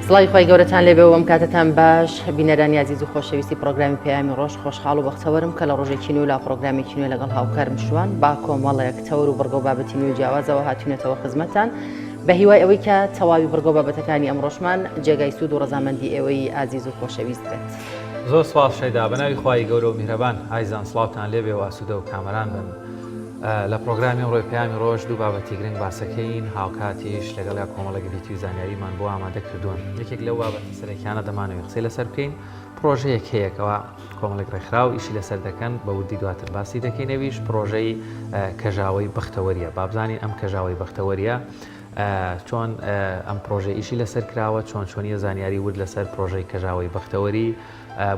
سڵای خۆی گەورەتان لێبێ و ئەم کاتتان باش بینەرانی عزیز و خۆشەویستی پرۆگرامی پەیامی ڕۆژ خۆشحاڵ و بەختەوەرم کە لە ڕۆژێکی نوێ لا پرۆگرامێکی نوێ لەگەڵ هاوکارم شوان با کۆمەڵێک تەور و بڕگە و بابەتی نوێ جیاوازەوە هاتوونەتەوە خزمەتتان بە هیوای ئەوەی کە تەواوی بڕگە و بابەتەکانی ئەمڕۆژمان جێگای سوود و ڕەزامەندی ئێوەی عزیز و خۆشەویست بێت. زۆر سوپاس شەیدا بەناوی خوای گەورە و میهرەبان ئایزان سڵاوتان لێبێ و ئاسوودە و کامەران بن. لە پرۆگرامی ڕۆی پەیامی ڕۆژ دوو بابەتی گرنگ باسەکەین هاوکاتیش لەگەڵ یا کۆمەڵێکی دیتی و زانیاریمان بۆ ئامادە کردوون. یەکێک لەو بابەتی سەرەکیانە دەمانەوێت قسەی لەسەر بکەین. پرۆژەیەک هەیەکەوە کۆمەڵێک ڕێکخراو ئیشی لەسەر دەکەن بە وردی دواتر باسی دەکەینەویش پرۆژەی کەژاوەی بەختەوەریە. بابزانین ئەم کەژاوەی بەختەوەریە چۆن ئەم پرۆژە ئیشی لەسەر کراوە چۆنیە زانیاری ورد لەسەر پرۆژەی کەژاوەی بەختەوەری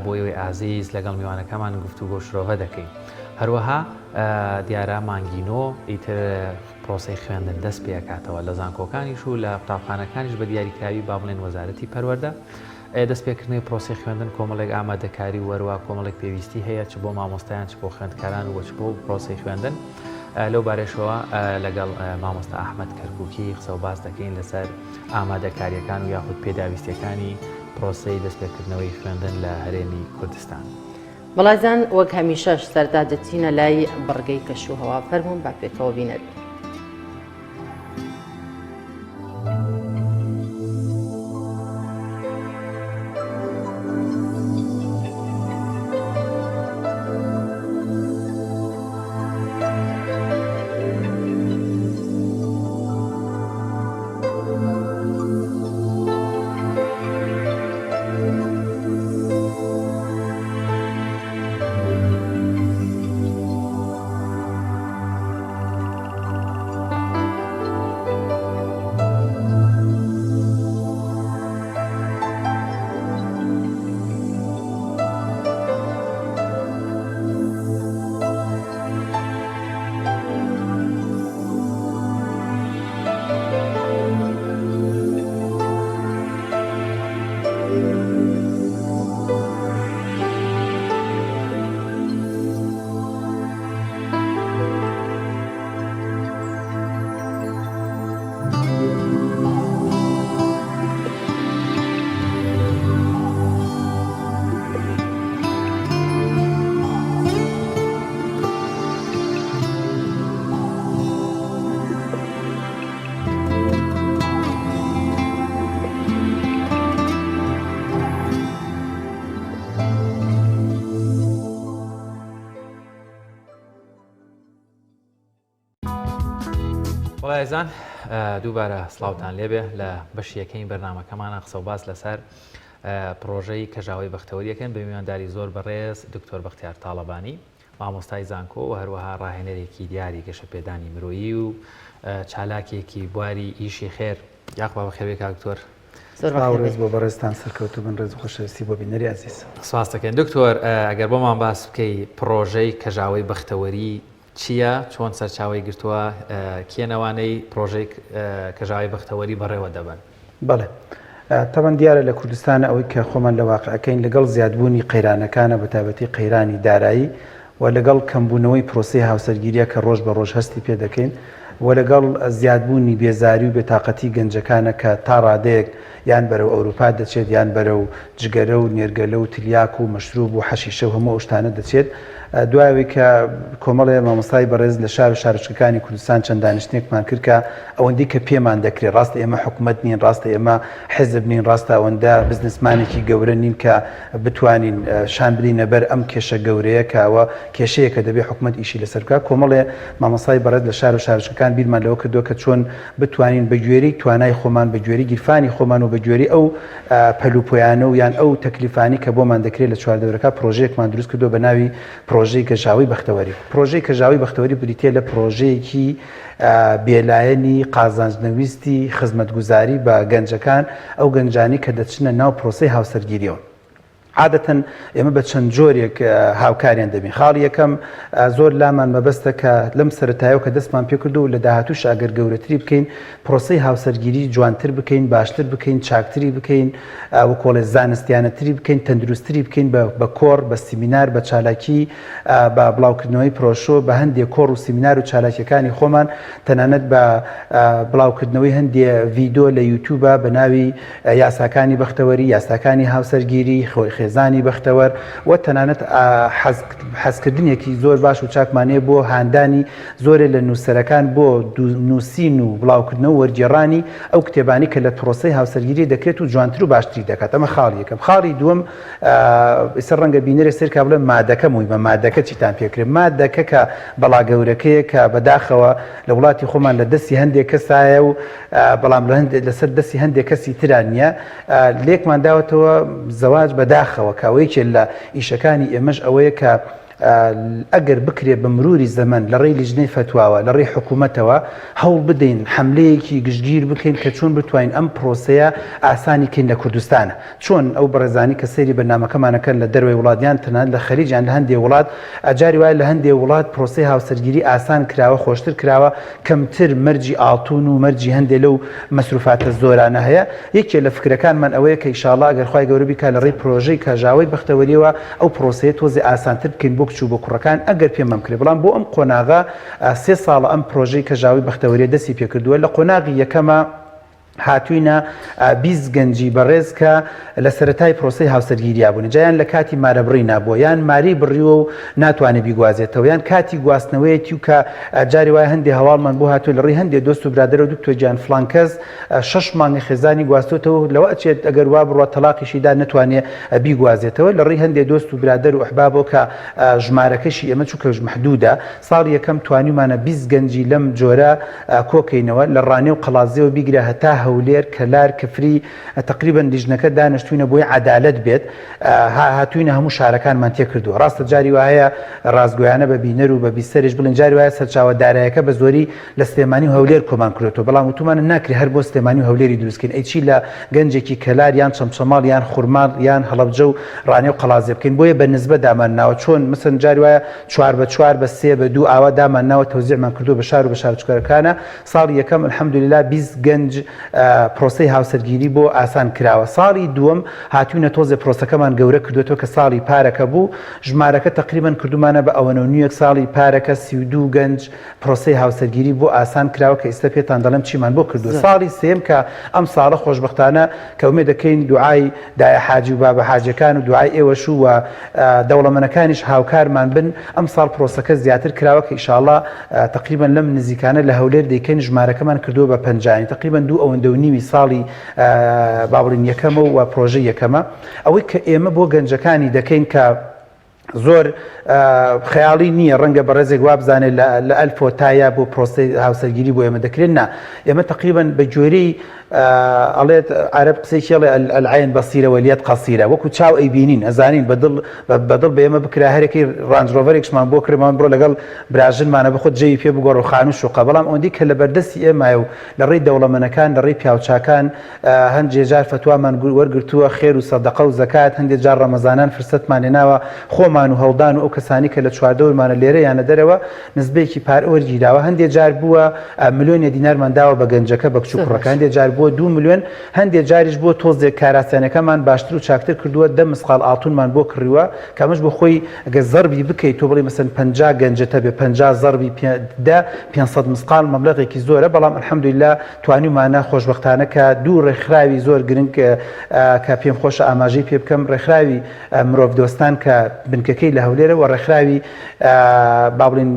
بۆ ئێوەی ئازیز لەگەڵ میوانەکەمان گفتوگۆ شرۆڤە دەکەین. هەروەها دیارە مانگینۆ ئیتر پرۆسەی خوێندن دەست پێکاتەوە لە زانکۆکانیش و لە قوتابخانەکانیش بە دیاریکراوی با بڵێن وەزارەتی پەروەردە دەست پێکردنی پرۆسی خوێندن کۆمەڵێک ئامادەکاری وەروە کۆمەڵێک پێویستی هەیە چ بۆ مامۆستایان چ بۆ خوێندکاران و چ بۆ پرۆسی خوێندن. لەو بارێشەوە لەگەڵ مامۆستا ئەحمەد کەرکووکی قسە و باس دەکەین لەسەر ئامادەکاریەکان و یاخود پێداویستیەکانی پرۆسەی دەستپێکردنەوەی خوێندن لە هەرێمی کوردستان. بەڵازان وەک هەمیشەش سەردا دەچینە لای بڕگەی کەشوهەوا فەرموون با پێکەوە بینەر. بەڵایزان دووبارە سڵاوتان لێبێ لە بەشی یەکەین بەرنامەکەمانە قسە و باس لەسەر پرۆژەی کەژاوەی بەختەوەریەکەن بە میوانداری زۆر بەڕێز دکتۆر بەختیار تاڵەبانی مامۆستای زانکۆ و هەروەها ڕاهێنەرێکی دیاری گەشەپێدانی مرۆیی و چالاکێکی بواری ئیشی خێر یاخوا بەخێربێ دکتۆر. ڕێز بۆ بەڕێزتان سەرکەوتو بن ڕێز خۆشەویستی بۆ بینەری عەزیز. سپاس دەکەین دکتۆر ئەگەر بۆمان باس بکەی پرۆژەی کەژاوەی بەختەوەری چییە چۆن سەرچاوی گرتووە کێنەوانەی پرۆژەی کەژاوی بەختەوەری بەڕێوە دەبن؟ بەڵێ تەبەن دیارە لە کوردستانە ئەوەی کە خۆمان لە واقعەکەین لەگەڵ زیادبوونی قەیرانەکانە بە تایبەتی قەیرانی دارایی و لەگەڵ کەمبوونەوەی پرۆسەی هاوسەرگیریە کە ڕۆژ بە ڕۆژ هەستی پێ دەکەین و لەگەڵ زیادبوونی بێزاری و بێتاقەتی گەنجەکانە کە تا ڕادەیەک یان بەرەو ئەوروپا دەچێت یان بەرەو جگەرە و نێرگەلە و تلیاک و مەشروب و حەشیشە و هەموو ئەو شتانە دەچێت. دوایەوەی کە کۆمەڵێ مامۆستای بەڕێز لە شار و شارچکەکانی کوردستان چەند دانیشتنێکمان کرد کە ئەوەندەی کە پێمان دەکرێت ڕاستە ئێمە حکوومەت نین ڕاستە ئێمە حزب نین ڕاستە ئەوەندە بزنسمانێکی گەورە نین کە بتوانین شان بدەینە بەر ئەم کێشە گەورەیە کاوە کێشەیە کە دەبێت حکوومەت ئیشی لەسەر بکات. کۆمەڵێ مامۆستای بەڕێز لە شار و شارچکەکان بیرمان لەوە کردووە کە چۆن بتوانین بە گوێرەی توانای خۆمان بە گوێرەی گیرفانی خۆمان و بە گوێرەی ئەو پەلوپۆیانە و یان ئەو تەکلیفانی کە بۆمان دەکرێت لە چواردەورەکە پرۆژەیەکمان دروست کردووە بە ناوی پرۆژەی کەژاوەی بەختەوەری. پرۆژەی کەژاوەی بەختەوەری بریتە لە پرۆژەیەکی بێلایەنی قازانجنەویستی خزمەتگوزاری بە گەنجەکان ئەو گەنجانی کە دەچنە ناو پرۆسەی هاوسەرگیریەوە. عادەتەن ئێمە بە چەند جۆرێک هاوکاریان دەبین. خاڵی یەکەم زۆر لامان مەبەستە کە لەم سەرەتایەوە کە دەستمان پێ کردو و لە داهاتووش ئەگەر گەورەتری بکەین پرۆسەی هاوسەرگیری جوانتر بکەین، باشتر بکەین، چاکتری بکەین، و کۆڵێ زانستیانەتری بکەین، تەندروستری بکەین بە کۆڕ، بە سیمینار، بە چالاکی، بە بڵاوکردنەوەی پرۆشۆ، بە هەندێک کۆڕ و سیمینار و چالاکیەکانی خۆمان، تەنانەت بە بڵاوکردنەوەی هەندێک ڤیدۆ لە یوتیوبە بە ناوی یاساکانی بەختەوەری، یاساکانی هاوسەرگیری، خێزانی بەختەوەر و تەنانەت حەزکردنێکی زۆر باش و چاکمانەیە بۆ هاندانی زۆرە لە نووسەرەکان بۆ نووسین و بڵاوکردنەوە وەرگێڕانی ئەو کتێبانی کە لە پرۆسەی هاوسەرگیری دەکرێت و جوانتر و باشتری دەکات. ئەمە خاڵی یەکەم. خاڵی دووەم ئێستا ڕەنگە بینەرە سێر کا بڵێ مادەکە موویمە، مادەکە چیتان پێکرێت؟ مادەکە کە بەڵا گەورەکەیە کە بەداخەوە لە وڵاتی خۆمان لە دەستی هەندێک کەسایە و بەڵام لەسەر دەستی هەندێک کەسی تران نییە. لێکمان داوەتەوە زەواج بەداخەوە کاوەیەکێ لە ئیشەکانی ئێمەش ئەوەیە کە ئەگەر بکرێ بە مروری زەمن لە ڕێی لیژنەی فتواوە لە ڕێی حکوومەتەوە هەوڵ بدەین حملەیەکی گشتگیر بکەین کە چۆن بتوانین ئەم پرۆسەیە ئاسانی کەین لە کوردستانە. چۆن ئەو بەڕێزانی کە سەیری بەرنامەکەمانەکەن لە دەروی وڵاتیان تەنان لە خەریجیان لە هەندێک وڵات ئەجاری وایە لە هەندێک وڵات پرۆسەی هاوسەرگیری ئاسان کراوە، خۆشتر کراوە، کەمتر مەرجی ئاڵتون و مەرجی هەندێک لەو مەسروفاتە زۆرانە هەیە. یەکێ لە فکرەکانمان ئەوەیە کە ئینشاءڵڵا ئەگەر خوای گەورە بیکا لە ڕێی پرۆژەی کاژاوەی بەختەوەریەوە ئەو پرۆسەیە تۆزێ ئاسانتر بکەین بۆ کچ و بۆ کوڕەکان ئەگەر پێم بکرێ. بەڵام بۆ ئەم قۆناغا 3 ساڵە ئەم پرۆژەی کەژاوی بەختەوەریە دەستی پێکردووە. لە قۆناغی یەکەمە هاتووینە 20 گەنجی بەڕێز کە لە سەرەتای پرۆسەی هاوسەرگیریە بوون، جایان لە کاتی مارەبڕی نابووە، یان ماری بڕیوە و ناتوانێت بیگوازێتەوە، یان کاتی گواستنەوەیەتی و کە جاری وایە هەندێک هەواڵمان بۆ هاتووە لە ڕێی هەندێک دۆست و برادەرە و دوکتۆر گیان فڵان کەس 6 مانگی خێزانی گواستوتەوە، لەوە ئەچێت ئەگەر وا بڕوە تەلاقیشیدا نەتوانێت بیگوازێتەوە. لە ڕێی هەندێک دۆست و برادەر و ئەحبابەوە کە ژمارەکەشی ئێمە چووکەش محدودە، ساڵی یەکەم توانیمانە 20 گەنجی لەم جۆرە کۆکەینەوە لە ڕانێ و قەڵازیەوە بیگرە هەتا هەولێر، کەلار، کفری، تقریبا لیژنەکە دانیشتوینە بۆی عەدالەت بێت. هاتووینە هەموو شارەکانمان تێ کردووە. ڕاستە جاری وایە ڕازگۆیانە بە بینەر و بە بیسەرش بڵین، جاری وایە سەرچاوەدارایەکە بە زۆری لە سلێمانی و هەولێر کۆمان کردێتەوە، بەڵام وتومانە ناکرێت هەر بۆ سلێمانی و هەولێری دروستکەین، ئەیچی لە گەنجێکی کەلار یان چەمچەماڵ یان خوورماڵ یان هەڵەبجە و ڕانێ و قەڵازێ بکەین. بۆیە بە نسبە دامان ناوە، چۆن مثلا جاری وایە 4 بە 4 بە 3 بە 2 ئاوا دامان ناوە، تەوزیعمان کردو بە شار و بە شارچکەکانە. ساڵی یەکەم الحەمدوللا 20 گەنج پرۆسەی هاوسەرگیری بۆ ئاسان کراوە. ساڵی دووەم هاتوونە تۆزێ پرۆسەکەمان گەورە کردوێتەوە کە ساڵی پارەکە بوو، ژمارەکە تقریبا کردومانە بە ئەوەنە و نیوەک ساڵی پارەکە 32 گەنج پرۆسەی هاوسەرگیری بۆ ئاسان کراوە کە ئێستا پێتان دەڵێم چیمان بۆ کردووە. ساڵی سێم کە ئەم ساڵە خۆشبەختانە کە ئومێد دەکەین دوعای دایە حاجی و بابە حاجەکان و دوعای ئێوەش و دەوڵەمەنەکانیش هاوکارمان بن، ئەم ساڵ پرۆسەکە زیاتر کراوە کە ئینشاءڵڵا تقریبا لەم نزیکانە لە هەولێر دەیکەین ژمارەکەمان کردووە بە 50 تقریبا 2 ئەوەندە و نیمی ساڵی باڵین یەکەمە و پرۆژە یەکەمە. ئەوەی کە ئێمە بۆ گەنجەکانی دەکەین کە زۆر خەیاڵی نییە ڕەنگە بە ڕێزێک وابزانێت لە ئەلفۆ تایە بۆ پرۆسەی هاوسەرگیری بۆ ئێمە دەکرێن. نا ئێمە تقریبا بە جۆرەی ئەڵێت عەرەب قسەیەکی ئەڵێ العەین بەسیرە وەلیەد قەسیرە، وەکو چاو ئەیبینین ئەزانین بەدڵ بە ئێمە بکرا هەرێکی ڕانج ڕۆڤەرێکشمان بۆ کڕێمان بڕۆ لەگەڵ براژنمانە بخۆت جێوی پێ بگۆڕ و خانوو شوقە، بەڵام ئەوەندی کە لە بەردەستی ئێمایە و لە ڕێی دەوڵەمەنەکان لە ڕێی پیاوچاکان هەندێک جار فتوامان وەرگرتووە، خێر و سەدەقە و زەکات، هەندێک جار ڕەمەزانان فرسەتمان لێناوە، خۆمان و هەڵدان و ئەو کەسانی کە لە چواردەورمانە لێرە یانە دەرەوە نسبەیەکی پارە وەرگیراوە. هەندێک جار بووە ملیۆنی دینارمان داوە بە گەنجەکە بە کچ و کوڕەکە، هەندێک جار بووە 2 ملیۆن، هەندێک جاریش بۆ تۆزێک کاراسانەکەمان باشتر و چاکتر کردووە، 10 مسقال ئاڵتونمان بۆ کڕیوە کە ئەمەش بۆ خۆی ئەگەر زەربی بکەیت تۆ بڵێ مەسەن 50 گەنجەتە بێ 50 زەربی 500 مسقال مەبلەغێکی زۆرە، بەڵام الحەمدوللا توانیمانە خۆشبەختانە کە 2 ڕێکخراوی زۆر گرنگ کە پێم خۆشە ئاماژەی پێ بکەم، ڕێکخراوی مرۆڤ دۆستان کە بنکەکەی لە هەولێرە و ڕێکخراوی با بڵین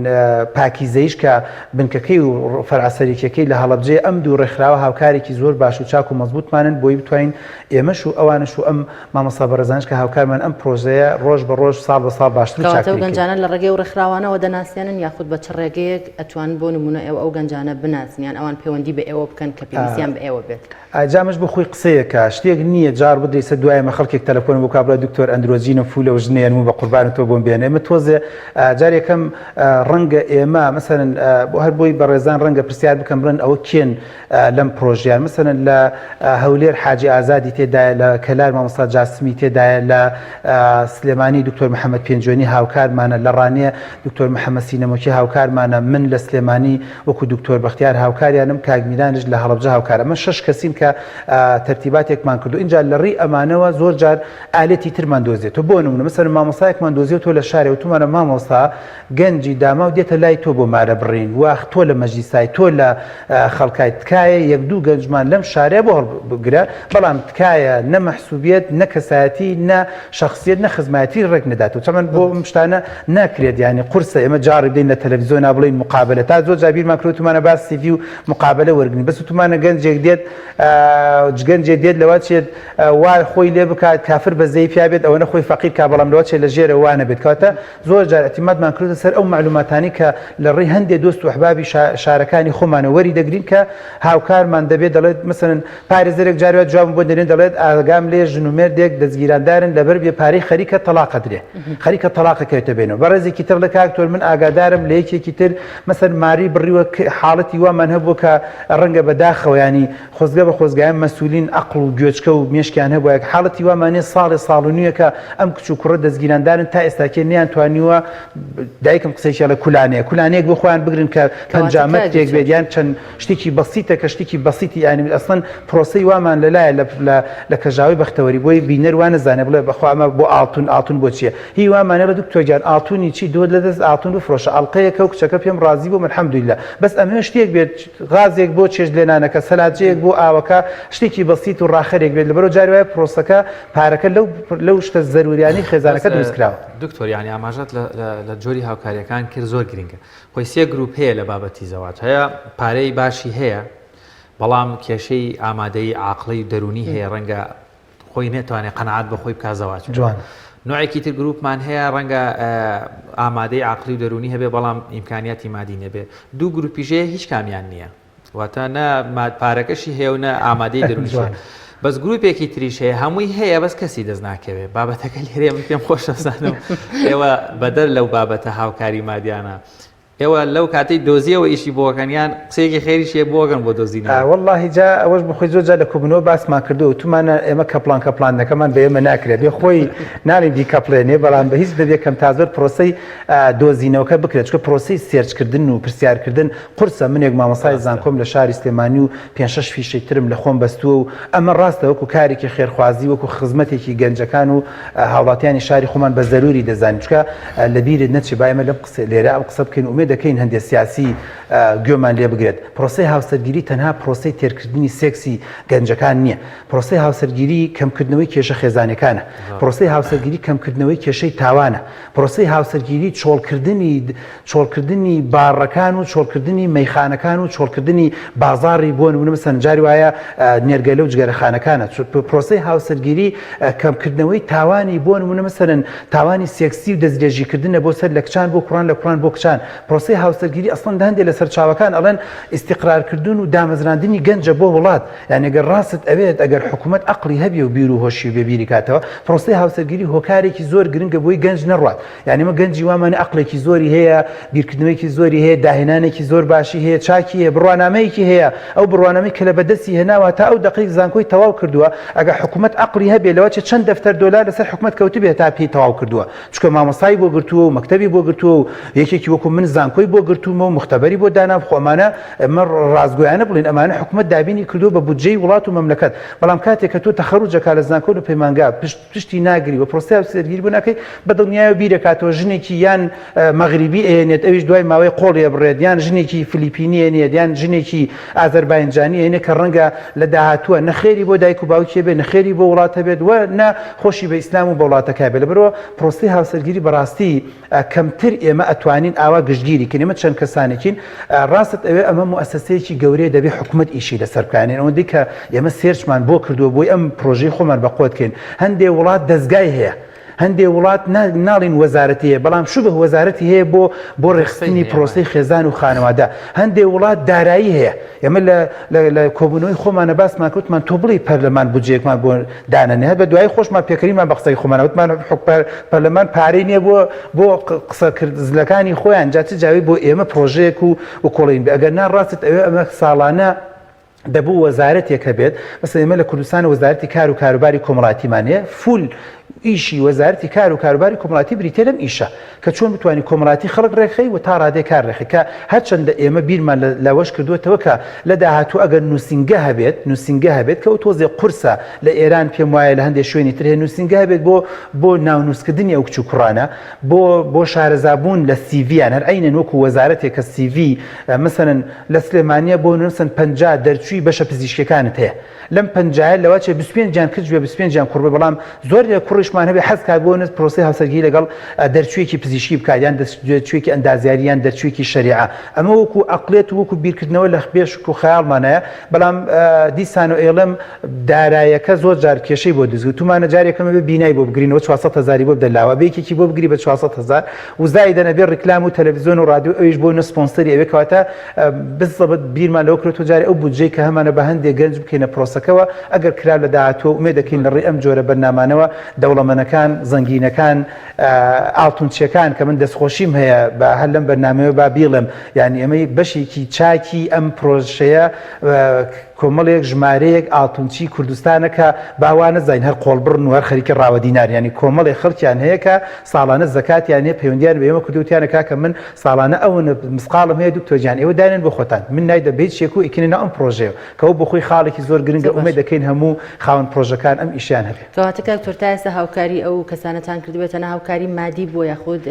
پاکیزەیش کە بنکەکەی و فەرعەسەریکەکەی لە هەڵەبجێ. ئەم 2 ڕێکخراوە هاوکارێکی زۆر باش و چاک و مەزبوطمانن بۆی بتوانین ئێمەش و ئەوانش و ئەم مامۆستا بەڕێزانش کە هاوکارمان ئەم پرۆژەیە ڕۆژ بە ڕۆژ ساڵ بە ساڵ باشتر و چاکتر بکەین. گەنجانە لە ڕێگەی و ڕێکخراوانەوە دەناسیێنن یاخود بە چ ڕێگەیەک ئەتوان بۆ نمونە ئەو گەنجانە بناسییان ئەوان پەیوەندی بە ئێوە بکەن کە پێویستیان بە ئێوە بێت؟ ئاجامش بە خۆی قسەیەکە شتێک نییە جار بدەیسە دوایمە خەڵکێک تەلەفۆن بۆ کابرا دکتۆر ئەندرۆجینە فولە و ژنێن و بە قوربان نتوانێت تۆ بۆم بێنێ ئێمە تۆزێ جارێکەم ڕەنگە ئێمە مەسەرەن بۆ هەر بۆی بەڕێزان ڕەنگە پرسیار بکەم بڵێن ئەوە کێن لەم پرۆژیان مەسەرەن لە هەولێر حاجی ئازادی تێدایە لە کەلار مامۆستا جاسمی تێدایە لە سلێمانی دکتۆر محەممەد پێنجۆنی هاوکارمانە لە ڕانێ دکتۆر محەممەد سینەمۆکی هاوکارمانە من لە سلێمانی وەکو دکتۆر بەختیار هاوکاریانم کاگمیرانش لە هەڵەبجە هاوکارە من 6 کەسیم کە تەرتیباتێکمان کردو اینجا لە ڕێی ئەمانەوە زۆر جار ئالێتی ترمان دۆزێت تۆ بۆ نمونە مەسەرەن مامۆستایەکمان دۆزیێت تۆ لە شارێ و تومانە مامۆستا گەنجی داما و دێتە لای تۆ بۆ مارە بڕین واخ تۆ لە مەجلیسای تۆ لە خەڵکای تکایە یەک دوو گەنجمان لەم شارێ بۆ هەڵبگرە بەڵام تکایە نە مەحسوبیت نە کەسایەتی نە شخصیت نە خزمەتی ڕێک نەدات و چەمەند بۆ شتانە ناکرێت ینی قورسە ئێمە جاری بدەین لە تەلەڤیزیۆن بڵین مقابلە تا زۆر جابیرمان کردوتمانە باس سیڤی و مقابلە وەرگین بەس تومانە گەنجێک دێت گەنجێک دێت لەوە چێت وای خۆی لێ بکات کافر بەزەی پیا بێت ئەوە نەخۆی فەقیر کا بەڵام لەوە چێت لە ژێرە وانە بێت کاتە زۆر جار ئەتیمادمان کردە سەر ئەو معلوماتانی کە لە ڕێی هەندێک دۆست و ئەحبابی شارەکانی خۆمانە وەری دەگرین کە هاوکارمان دەبێت دەڵێت مەسەرەن پارێزەرێک جاروات جواب بۆ دەرێن دەڵێت ئاگام لێ ژن و مێردێک دەستگیراندارن لەبەر بێ پارەی خەریکە تەلاقە درێ خەریکە تەلاقە کەوێتە بێنەوە بەڕێزێکی تر لە کاکتۆر من ئاگادارم لە یەکێکی تر مەسەرەن ماری بڕیوە حاڵەتی وامان هەبوو کە ڕەنگە بەداخەوە ینی خۆزگە بە خۆزگایان مەسولین عەقڵ و گوێچکە و مێشکیان هەبووە حاڵەتی وامانێ ساڵ و نیوە کە ئەم کچ و کوڕە دەستگیراندارن تا ئێستاکێ نەیانتوانیوە دایکم قسەیشە لە کولانەیەک بۆ خۆیان بگرن کە پەنجامەت تێک بێت یان چەند شتێکی بەسیتە کە شتێکی بەسیتی ینی ئەسڵەن پرۆسەی وامان لەلایە لە کەژاوی بەختەوەری بۆی بینەر وانە زانێ بڵێ بەخوا ئەمە بۆ ئاڵتون بۆ چییە هی وامانە لە دکتۆر جان ئاڵتونی چی دۆ لەدەست ئاڵتون بفرۆشە ئەڵقەیەکە و کچەکە پێم ڕازی بووم الحەمدولillah بەس ئەمە شتێک بێت غازێک بۆ چێژ لێنانەکە سەلاجەیەک بۆ ئاوەکە شتێکی بەسیت و ڕاخەرێک بێت لەبەرەوە جاری وایە پرۆسەکە پارەکە لەو شتە زەروریانی خێزانەکە دروستکراوە دکتۆر یانی ئاماژەت لە جۆری هاوکاریەکان کرد زۆر گرنگە خۆی سێ گروپ هەیە لە بابەتی زەواج هەیە پارەی باشی هەیە بەڵام کێشەی ئامادەی عاقڵی دەرونی هەیە ڕەنگە خۆی نێتوانێت قەنەعات بەخۆی بکات زەواج جوان نوعێکی تر گروپمان هەیە ڕەنگە ئامادەی عاقلی و دەرونی هەبێ بەڵام ئیمکانیاتی مادی نەبێ دوو گروپیژەیە هیچ کامیان نییە واتە نە پارەکەشی هەیە و نە ئامادەی دەرونی بەس گروپێکی تریش هەیە هەمووی هەیە بەس کەسی دەست ناکەوێت بابەتەکە لێرێ من پێم خۆشەزانم ئێوە بەدەر لەو بابەتە هاوکاری مادیانە ئێوە لەو کاتەی دۆزیەوە ئیشی بۆکەنیان قسەیەکی خێریشیە بۆگەن بۆ دۆزینە واللهی جا ئەوەش بخۆی زۆر جا لە کوبنەوە باسمان کردو و تومانە ئێمە کەپلانەکەمان بە ئێمە ناکرێت بێ خۆی ناڵی دیکەپلێنێ بەڵام بە هیچ دەبێت کەم تازۆر پرۆسەی دۆزینەوەکە بکرێت چکە پرۆسەی سێرچکردن و پرسیارکردن قورسە منێک مامۆسای زانکۆم لە شاری سلێمانی و 5-6 فیشەی ترم لە خۆم بەستووە و ئەمە ڕاستە وەکو کارێکی خێرخوازی وەکو خزمەتێکی گەنجەکان و هاوڵاتیانی شاری خۆمان بە زەروری دەزانین چکە لەبیرت نەچی با ئێمە لەم قسە لێرە ئەو قسە بکەین ئومێد دەکەین هەندێک سیاسی گوێمان لێ بگرێت پرۆسەی هاوسەرگیری تەنها پرۆسەی تێرکردنی سێکسی گەنجەکان نییە پرۆسەی هاوسەرگیری کەمکردنەوەی کێشە خێزانەکانە پرۆسەی هاوسەرگیری کەمکردنەوەی کێشەی تاوانە پرۆسەی هاوسەرگیری چۆڵکردنی باڕەکان و چۆڵکردنی مەیخانەکان و چۆڵکردنی بازاڕی بۆ نمونە مەسەن جاری وایە نێرگەلە و جگەرەخانەکانە پرۆسەی هاوسەرگیری کەمکردنەوەی تاوانی بۆ نمونە مەسەرەن تاوانی سێکسی و دەستدرێژیکردنە بۆ سەر لە کچان بۆ کوڕان لە کوڕان بۆ کچان پرۆسەی هاوسەرگیری ئەسڵەن هەندێک لە سەرچاوەکان ئەڵێن ئیستیقرارکردن و دامەزراندنی گەنجە بۆ وڵات یعنی ئەگەر ڕاست ئەوێت ئەگەر حکوومەت عەقڵی هەبێ و بیر و هۆشی و بێبیری کاتەوە پرۆسەی هاوسەرگیری هۆکارێکی زۆر گرنگە بۆی گەنج نەڕوات یعنی مە گەنجی وامانە عەقڵێکی زۆری هەیە بیرکردنەوەیکی زۆری هەیە داهێنانێکی زۆر باشی هەیە چاکی هەیە بڕوانامەیەکی هەیە ئەو بڕوانامەی کە لە بەدەستی هێناوە تا ئەو دقیق زانکۆی تەواو کردووە ئەگەر حکوومەت عەقڵی هەبێ لەوە چەند دەفتەر دۆلار لەسەر حکوومەت کەوتبێت تا پێی تەواو کردووە چکە مامۆستایی بۆ گرتووە و مەکتەبی بۆ گرتووە و یەکێکی وەکو من زانکۆی بۆ گرتوومە و مختبەری بۆ دانام خۆمانە ئەمە ڕازگۆیانە بڵین ئەمانە حکوومەت دابینی کردو بە بودجەی وڵات و مەملەکەت بەڵام کاتێک کە تۆ تەخەڕوجەکە لە زانکۆ و پەیمانگا پشتی ناگری و پرۆسەی هاوسەرگیری بۆ ناکەی بە دڵنیایە بیرەکاتەوە ژنێکی یان مەغریبی ئێنێت ئەویش دوای ماوەی قۆڵێ بڕێت یان ژنێکی فلیپینی ئێنێت یان ژنێکی ئازەربایجانی ئێنێ کە ڕەنگە لە داهاتووە نەخێری بۆ دایک و باوکێ بێت نەخێری بۆ وڵاتە بێت وە نە خۆشی بە ئیسلام و بە وڵاتەکە بێت لەبەرەوە پرۆسەی هاوسەرگیری بەڕاستی کەمتر ئێمە ئەتوانین ئاوا گشتگیری کە ئێمە چەند کەسانێکین ڕاست ئەوێ ئەمە مؤسسەیەکی گەورەیە دەبێ حکوومەت ئیشی لەسەر بکانێن ئەوەندەی کە ئێمە سێرچمان بۆ کردووە بۆی ئەم پرۆژەی خۆمان بەقۆ بکەین هەندێک وڵات دەستگای هەیە هەندێک وڵات ناڵین وەزارەتی هەیە بەڵام شو بە وەزارەتی هەیە بۆ ڕێخستنی پرۆسەی خێزان و خانەوادە هەندێک وڵات دارایی هەیە ئێمە لە کۆبوونەوەی خۆمانە باسمان کەوتمان تۆ بڵی پەرلەمان بودجەیەکمان بۆ دانەنێ بە دوای خۆشمان پێکەریمان بە قسەی خۆمانە وتمان پەرلەمان پارەی نییە بۆ قسەکردنەکانی خۆیان جا چ جاوی بۆ ئێمە پرۆژەیەک و کۆڵین ئەگەر ناڕاستت ئەمە ساڵانە دەبوو وەزارەتێکە بێت بەس ئێمە لە کوردستان وەزارەتی کار و کاروباری کۆمەڵاتیمان هەیە فول ئیشی وەزارەتی کار و کاروباری کۆمەڵاتی بریتە لەم ئیشە کە چۆن بتوانانی کۆمەڵاتی خەڵک ڕێکخەی و تا ڕادێ کار ڕێخی کە هەرچەندە ئێمە بیرمان لەوەش کردوێتەوە کە لە داهاتوو ئەگەر نووسنگە هەبێت کە ئەو تۆزێ قورسە لە ئێران پێم وایە لە هەندێک شوێنی تر هەیە نووسنگە هەبێت بۆ ناونووسکردنی ئەو کچ و کوڕانە بۆ شارەزابوون لە سیڤیان هەر عینەن وەکو وەزارەتێک کە سیڤی مثلەن لە سلێمانیە بۆ نووسن 50 دەرچووی بەشە پزیشکەکانت هەیە لەم 50 لەوە چێ 25 جان کرد بێ 25 جان کوڕبێ بەڵام زۆر لە کوڕیشمان هەبێ حەز کات بۆ پرۆسی هاوسەرگیری لەگەڵ دەرچوویەکی پزیشکی بکات یان دەرچوویەکی ئەندازیاریان دەرچوویەکی شەریعە ئەمە وەکو عەقڵێت و وەکو بیرکردنەوە لە بێشک و خەیاڵمانەیە بەڵام دیسان و ئێڵم دارایەکە زۆر جار کێشەی بۆ دەزوو تومانە جارێکەمە بێ بینای بۆ بگرینەوە 400,000 بۆ بدەلاوە بەیەکێکی بۆ بگری بە 400,000 و زای دەنەبێ ڕیکلام و تەلەڤیزیۆن و رادیۆ ئەویش بۆ نسپۆنسەری ئەوێ کەواتە بزەبت بیرمان لەوە کرێتەوە جارێ ئەو بودجەی کە هەمانە بە هەندێک گەنج بکەینە پرۆسەکەەوە ئەگەر کرا لە داهاتوە ئومێد دەکەین لە ڕێی ئەم جۆرە بەرنامانەوە دەوڵەمەندەکان زەنگینەکان ئاڵتونچیەکان کە من دەستخۆشیم هەیە بە هەر لەم بەرنامەوە با بیڵم یعنی ئەمەی بەشێکی چاکی ئەم پرۆژەیە کۆمەڵێک ژمارەیەک ئاڵتونچی کوردستانە کە باوانە زین هەر قۆڵبڕن و هەر خەریکە ڕاوەدینار ینی کۆمەڵی خەڵکیان هەیە کە ساڵانە زەکاتیان هەیە پەیوەندیان بە ئێمە کردوتیانە کاکە من ساڵانە ئەوە مسقاڵم هەیە دوکتۆرجان ئێوە دانێن بۆ خۆتان من نای دەبێت شێک و ئیکنێنە ئەم پرۆژەیە کە ئەو بۆ خۆی خاڵێکی زۆر گرنگە ئومێد دەکەین هەموو خاوەن پرۆژەکان ئەم ئیشیان هەبێت کەواتە کاکتۆر تا ئێستا هاوکاری ئەو کەسانەتان کردوێتەنە هاوکاری مادی بووە یاخود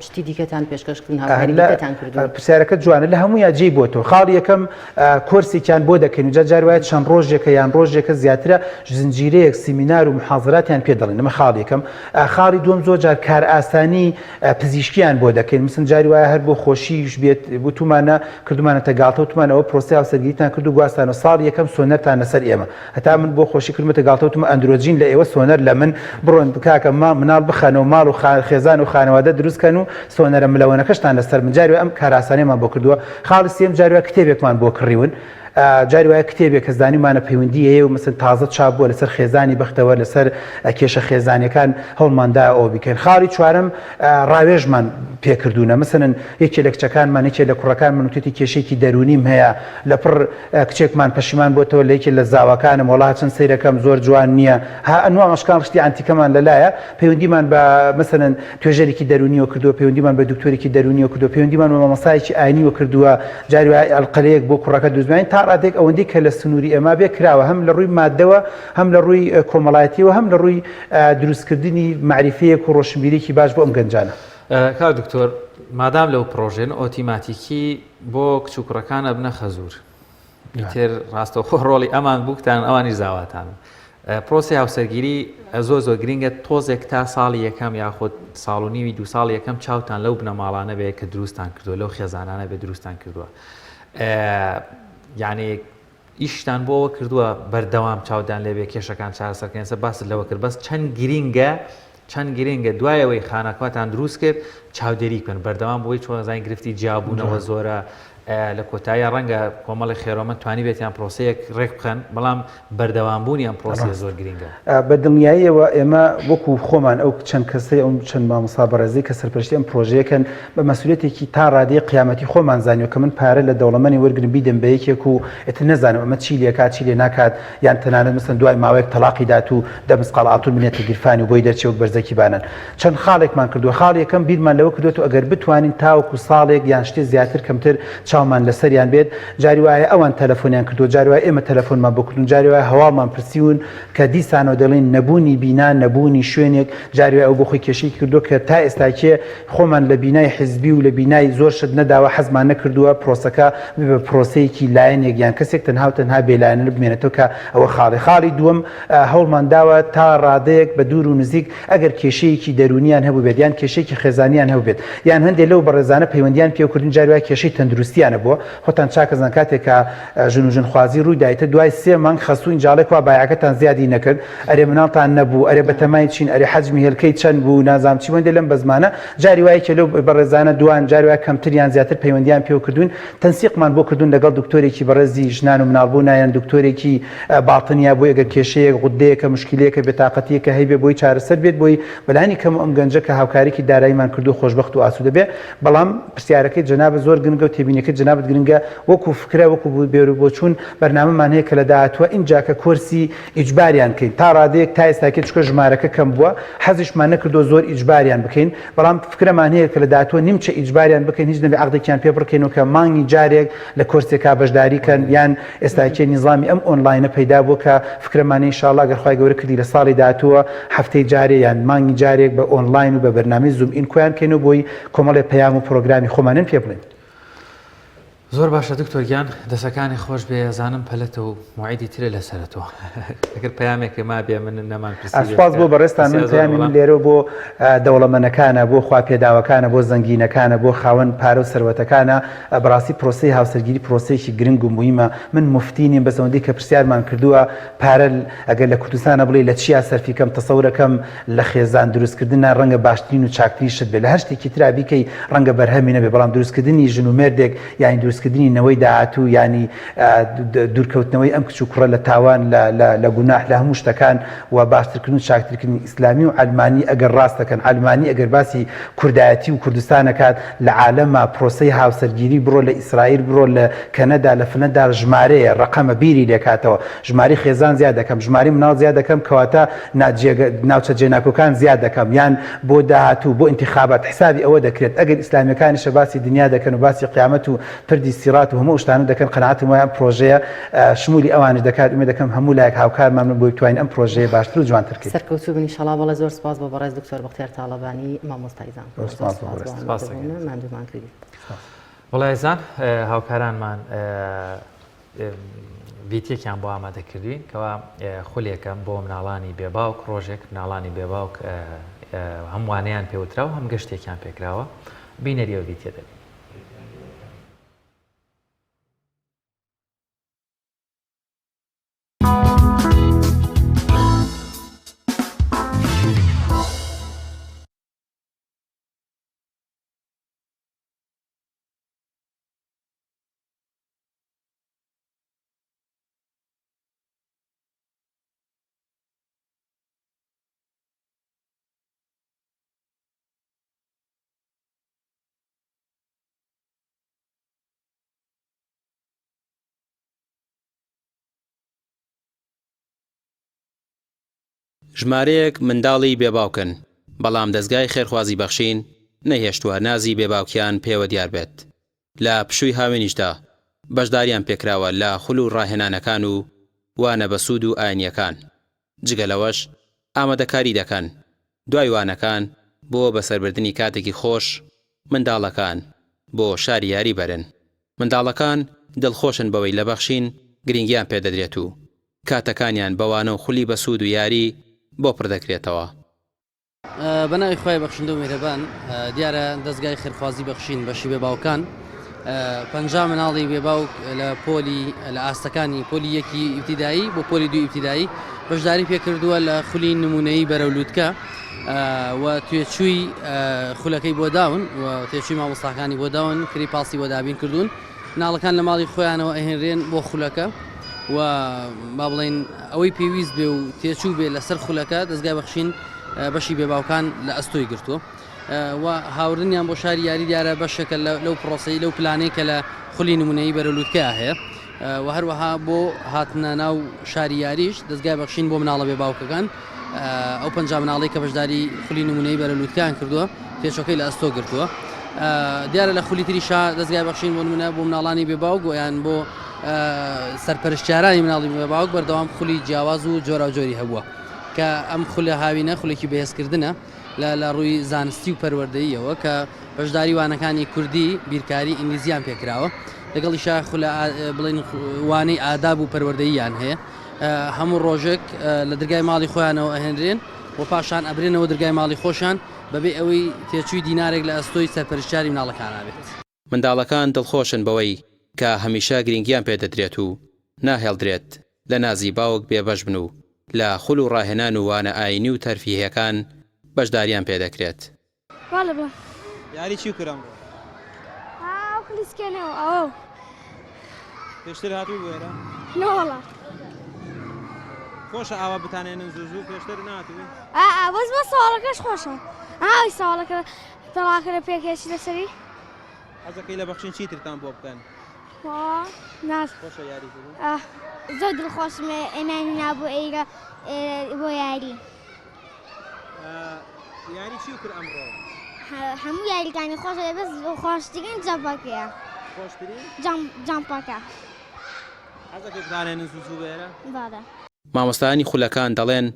شتی دیکەتان پێشکەشکردن هاوکاری دیکەتان کردووە پرسیارەکە جوانە لە هەموویان جێی بۆ تۆ خاڵ یەکەم کۆرسێکیان بۆ دەکەین و جار وایە چەند ڕۆژێکە یان ڕۆژێکە زیاترە زنجیرەیەک سیمینار و محاضراتیان پێ دەڵێن ئەمە خاڵ یەکەم خاڵی دووەم زۆر جار کار ئاسانی پزیشکیان بۆ دەکەین مثلا جاری وایە هەر بۆ خۆشیش بێت بۆ تومانە کردومانەتە گاڵتە و تومانەوە پرۆسی هاوسەرگیریتان کرد و گواستانەوە ساڵ یەکەم سۆنەرتان لەسەر ئێمە هەتا من بۆ خۆشی کردمەتە گاڵتە و تومە ئەندرۆجین لە ئێوە سۆنەر لە من بڕۆن کاکە مناڵ بخەنەوە ماڵ و خێزان و خانەوادە دروستکەن و سۆنەرە ملەوەنەکەشتان لەسەر من جاری ئەم کار ئاسانیمان بۆ کردووە خاڵی سێم جاری وایە کتێبێکمان بۆ کڕیون جاری وایە کتێبێک کە زانیمانە پەیوەندی هەیە و مثل تازە چاپ بووە لەسەر خێزانی بەختەوە لەسەر کێشە خێزانیەکان هەوڵماندا ئەوە بکەین خاڵی چوارەم ڕاوێژمان پێکردوونە مثلن یەکێ لە کچەکانمان یەکێ لە کوڕەکانمان وتێتی کێشێکی دەرونیم هەیە لە پڕ کچێکمان پەشیمان بۆتەوە لە یەکێ لە زاواکانم وڵا چەند سەیرەکەم زۆر جوان نییە ئەنوا مەشکان ڕشتی ئەنتیکەمان لەلایە پەیوەندیمان بە مثلن توێژەرێکی دەرونیەوە کردووە پەیوەندیمان بە دکتۆرێکی دەرونیەوە کردووە پەیوەندیمان بە مامۆستایەکی ئاینیوە کردووە جاری وایە ئەڵقەلەیەک بۆ کوڕەکە دروستبووین تا ڕادێک ئەوەندەی کە لە سنووری ئەما بێ کراوە هەم لە ڕووی مادەوە هەم لە ڕووی کۆمەڵایەتیەوە هەم لە ڕووی دروستکردنی معریفەیەک و ڕۆشنبیرێکی باش بۆ ئەم گەنجانە کاک دکتۆر مادام لەو پرۆژێن ئۆتیماتیکی بۆ کچووکڕەکانە بنە خەزور تر ڕاستەوخۆ ڕۆڵی ئەمان بووکتان ئەوانی زاواتان پرۆسی هاوسەرگیری زۆر گرنگە تۆزێک تا ساڵی یەکەم یاخود ساڵ و نیوی 2 ساڵ یەکەم چاوتان لەو بنەماڵانە بێ کە دروستان کردووە لەو خێزانانە بێ دروستان کردووە یعنی ئیشتان بۆەوە کردووە بەردەوام چاودان لێبێ کێشەکان چارەسەرکەنسە باست لەوە کرد بەس چەند گرنگە دوایەوەی خانەکواتان دروست کرد چاودێری کەن بەردەوام بۆی چۆن زای گرفتی جیابوونەوە زۆرە لە کۆتاییە ڕەنگە کۆمەڵی خێرۆمە توانی بێتیان پرۆسەیەک ڕێک بخەن بەڵام بەردەوامبوونیان پرۆسی زۆر گرنگە بە دڵنیاییەوە ئێمە وەکو خۆمان ئەو چەند کەسەی ئەو چەند مامۆستا بەڕێزەی کە سەرپەرشتی ئەم پرۆژەیەکەن بە مەسئولیەتێکی تا ڕادەیە قیامەتی خۆمان زانیوە کە من پارە لە دەوڵەمەنی وەرگرم بیدەم بە یەکێک و ئێتر نەزانم ئەمە چی لێکات چی لێ ناکات یان تەنانەت مثلا دوای ماوەیەک تەلاقی دات و دەمسقاڵ ئاتون بنێتە گیرفانی و بۆی دەرچێت بەرزەکی بانن چەند خاڵێکمان کردووە خاڵ یەکەم بیرمان لەوە کردوێت و ئەگەر بتوانین تاوەکو ساڵێک یان شتێ زیاتر کەمتر چاومان لەسەریان بێت جاری وایە ئەوان تەلەفۆنیان کردو جاری وایە ئێمە تەلەفۆنمان بکردون جاری وایە هەواڵمان پرسیون کە دیسانەوە دەڵێن نەبوونی بینا نەبوونی شوێنێک جاری وایە ئەو بۆ خۆی کێشەی کردو کە تا ئێستاکێ خۆمان لە بینای حیزبی و لە بینای زۆر شت نەداوە حەزمان نەکردووە پرۆسەکە بە پرۆسەیەکی لایەنێک یان کەسێک تەنها بێلایەنە بمێنێتەوە کە ئەوە خاڵی دووەم هەوڵمان داوە تا ڕادەیەک بە دوور و نزیک ئەگەر کێشەیەکی دەرونیان هەبوو بێت یان کێشەیەکی خێزانیان هەبوو بێت یان هەندێک لەو بەڕێزانە پەیوەندیان پێکردن جاری وایە کێشەی تەندروستیان کەمتریانە بووە خۆتان چاکەزان کاتێک کە ژن و ژنخوازی ڕووی دایتە دوای 3 مانگ خەسوو ئینجاڵێک وا بایعەکەتان زیادی نەکرد ئەرێ مناڵتان نەبوو ئەرێ بەتەمای چین ئەرێ حەجمی هێلکەی چەند بوو نازام چی وەندێ لەم بەزمانە جاری وایە کە لەو بەڕێزانە دوان جاری وایە کەمتریان زیاتر پەیوەندیان پێوە کردوون تەنسیقمان بۆ کردوون لەگەڵ دکتۆرێکی بەڕێزی ژنان و مناڵبوون یان دکتۆرێکی باڵتنیا بۆ ئەگەر کێشەیەک غودەیەکە مشکلەیەکە بێتاقەتیەکە هەیبێ بۆی چارەسەر بێت بۆی بەلانی کەم ئەم گەنجە کە هاوکارێکی داراییمان کردو خۆشبەخت و ئاسوودە بێ بەڵام پرسیارەکەی جەنابەت زۆر گرنگە و تێبینیەکەی جەنابەت گرنگە وەکو فکرە وەکو بێر و بۆچوون بەرنامەمان هەیە کە لە داهاتووە اینجا کە کۆرسی ئیجباریان بکەین تا ڕادەیەک تا ئێستاکە چکە ژمارەکە کەم بووە حەزیشمان نەکردو زۆر ئیجباریان بکەین بەڵام فکرەمان هەیە کە لە داهاتووە نیمچە ئیجباریان بکەین هیچ نەبێ عەقدێکیان پێ بڕکەینەوە کە مانگی جارێک لە کۆرسێکا بەشداریکەن یان ئێستاکە نیزامی ئەم ئۆنلاینە پەیدا بووە کە فکرەمانەی ئینشاءڵڵا ئەگەر خوای گەورە کردی لە ساڵی داهاتووە هەفتەی جارێ یان مانگی جارێک بە ئۆنلاین و بە بەرنامەی زوم ئین کۆیان کەینەوە بۆی کۆمەڵێ پەیام و پرۆگرامی خۆمانن پێ بڵێن. زۆر باشە دکتۆرگیان دەسەکانی خۆش بێ زانم پەلەتە و موعیدی ترە لەسەرەوە ئەگەر پەیامێکی ما بێ من نەمان ئەسپاس بۆ بەڕێستان من پەیامی من لێرە بۆ دەوڵەمەندەکانە بۆ خواپێداوەکانە بۆ زەنگینەکانە بۆ خاوەن پارە و سەروەتەکانە بەڕاستی پرۆسەی هاوسەرگیری پرۆسەیەکی گرنگ و موهیمە من مفتی نیم بەسەوەندی کە پرسیارمان کردووە پارە ئەگەر لە کوردستانە بڵێ لە چیا سەرفیکەم تەسەورەکەم لە خێزان دروستکردنە ڕەنگە باشترین و چاکترین شت بێت لە هەر شتێکی ترا بیکەی ڕەنگە بەرهەمی نەبێ بەڵام دروستکردنی ژن و مێردێک یانی دروستکردنی نەوەی داهاتوو ینی دوورکەوتنەوەی ئەم کچ و کوڕە لە تاوان لە گوناح لە هەموو شتەکان و باشترکردن و چاکترکردنی ئیسلامی و ئەلمانی ئەگەر ڕاست دەکەن ئەلمانی ئەگەر باسی کوردایەتی و کوردستانەکات لە عالەمە پرۆسەی هاوسەرگیری بڕۆ لە ئیسرائیل بڕۆ لە کەنەدا لە فنەدا ژمارەیە ڕقەمە بیری لێکاتەوە ژماری خێزان زیاد دەکەم ژماری مناڵ زیاد دەکەم کەواتە ناوچە جێناکۆکان زیاد دەکەم یان بۆ داهاتوو بۆ انتخابات حسابی ئەوە دەکرێت ئەگەر ئیسلامیەکانیشە باسی دنیا دەکەن و باسی قیامەت و پردی سیرات و هەموو شتانە دەکەن قەناعەتم وایە پرۆژەیە شمولی ئەوانش دەکات ئومێد دەکەم هەموو لایەک هاوکارمان بۆی بتوانین ئەم پرۆژەیە باشتر و جوانتر بکەین. سەرکەوتوو بن ئینشاڵڵا بەڵێ زۆر سپاس بۆ بەڕێز دکتۆر بەختیار تاڵەبانی مامۆستایزان ماندوومان کردی. وڵایزان هاوکارانمان ڤیدیۆکیان بۆ ئامادە کردوین کەوا خولێکم بۆ مناڵانی بێباوک ڕۆژێک مناڵانی بێباوک هەمووانیان پێوترا و هەم گەشتێکیان پێکراوە بینەریەوە ڤیدیۆ دەبێت. ژمارەیەک منداڵی بێباوکن بەڵام دەستگای خێرخوازی بەخشین نەهێشتووە نازی بێباوکیان پێوە دیار بێت لە پشووی هاوێنیشدا بەشداریان پێکراوە لە خول و ڕاهێنانەکان و وانە بە سوود و ئاینیەکان جگەلەوەش ئامادەکاری دەکەن دوای وانەکان بۆ بەسەربردنی کاتێکی خۆش منداڵەکان بۆ شاری یاری بەرن منداڵەکان دڵخۆشن بەوەی لە بەخشین گرنگیان پێدەدرێت و کاتەکانیان بەوانە و خولی بە سوود و یاری بۆ پردەکرێتەوە. بەناوی خۆی بەخشندە و میهرەبان دیارە دەستگای خێرخوازی بەخشین بەشی بێباوکان 50 مناڵی بێباوک لە پۆلی لە ئاستەکانی پۆلی یەکی ئیبتیدایی بۆ پۆلی دوو ئیبتیدایی بەشداری پێکردووە لە خولی نمونەیی بەرەولووتکە و توێچووی خولەکەی بۆ داون و تێچووی مامۆستاکانی بۆ داون کری پاسی بۆ دابین کردوون مناڵەکان لە ماڵی خۆیانەوە ئەهێنرێن بۆ خولەکە و با بڵێن ئەوەی پێویست بێ و تێچوو بێ لەسەر خولەکە دەستگای بەخشین بەشی بێباوکان لە ئەستۆی گرتووە و هاوردنیان بۆ شاری یاری دیارە بەشێکە لەو پرۆسەی لەو پلانەی کە لە خولی نمونەیی بەرەولووتکە هەیە و هەروەها بۆ هاتنە ناو شاری یاریش دەستگای بەخشین بۆ مناڵە بێباوکەکان ئەو 50 مناڵی کە بەشداری خولی نمونەیی بەرەولووتکەیان کردووە تێچۆکەی لە ئەستۆ گرتووە دیارە لە خولی تریشا دەستگای بەخشین بۆ نمونە بۆ مناڵانی بێباوک یان بۆ سەرپەرشتیارانی مناڵی بێباوک بەردەوام خولی جیاواز و جۆرا و جۆری هەبووە کە ئەم خولە هاوینە خولێکی بەهێزکردنە لە ڕووی زانستی و پەروەردەییەوە کە بەشداری وانەکانی کوردی بیرکاری ئینگلیزیان پێکراوە لەگەڵیشا خولە بڵێن وانەی ئاداب و پەروەردەییان هەیە هەموو ڕۆژێک لە دەرگای ماڵی خۆیانەوە ئەهێنرێن و پاشان ئەبرێنەوە دەرگای ماڵی خۆشان بەبێ ئەوەی تێچووی دینارێک لە ئەستۆی سەرپەرشتیاری مناڵەکان بێت. منداڵەکان دڵخۆشن بەوەی کە هەمیشە گرنگیان پێدەدرێت و ناهێڵدرێت لە نازی باوک بێبەش بن و لە خوڵ و ڕاهێنان و وانە ئاینی و تەرفیهەکان بەشداریان پێدەکرێت. یاری چی کرام خلیسکێنەوە ئەو پێشتر هاتوو بێرە نۆڵە خۆشە ئاوا بتانێنن زوو پێشتر ناتوێ بەس بە ساڵەکەش خۆشە ئاوی ساڵەکە تەڵاکەرە پێکێکی لەسەری حەزەکەی لە بەخشین چیترتان بۆ بکەن ناز خۆشە یاری زۆر دڵخۆشمە ئێنانی نابوو ئەیرە بۆ یاری یاری چی کرد ئەمڕۆ هەموو یاریەکانی خۆشە بەس خۆشترین جەمپەکەیە خۆشترین جەمپەکە حەزەکەی بتانێنن زوو بێرە بادە مامۆستایانی خولەکان دەڵێن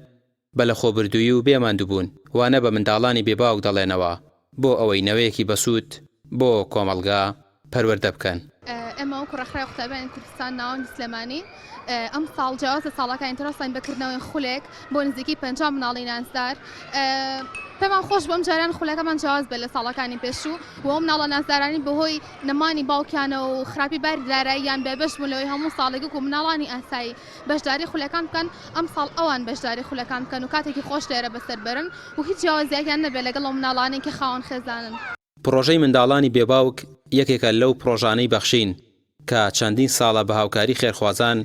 بە لە خۆبردووی و بێماندووبوون وانە بە منداڵانی بێباوک دەڵێنەوە بۆ ئەوەی نەوەیەکی بەسوود بۆ کۆمەڵگا پەروەردە بکەن. ئەمە و کوڕەخرای قوتابیانی کوردستان ناوەندی سلێمانی ئەم ساڵ جیاوازە ساڵەکانی ترۆستان بەکردنەوەی خولێک بۆ نزیکی 50 مناڵی نازدار پێمان خۆش بۆم جاران خولەکەمان جیاواز بێت لە ساڵەکانی پێشوو و ئەو مناڵە نازدارانی بەهۆی نەمانی باوکیانە و خراپی باری داراییان بێبەش بوون لەوەی هەموو ساڵێک و مناڵانی ئاسایی بەشداری خولەکان بکەن ئەم ساڵ ئەوان بەشداری خولەکان بکەن و کاتێکی خۆش لێرە بەسەر برن و هیچ جیاوازیەکیان نەبێت لەگەڵ ئەو مناڵانی کە خاوەن خێزانن. پرۆژەی منداڵانی بێباوک یەکێکە لەو پرۆژانەی بەخشین کە چەندین ساڵە بە هاوکاری خێرخوازان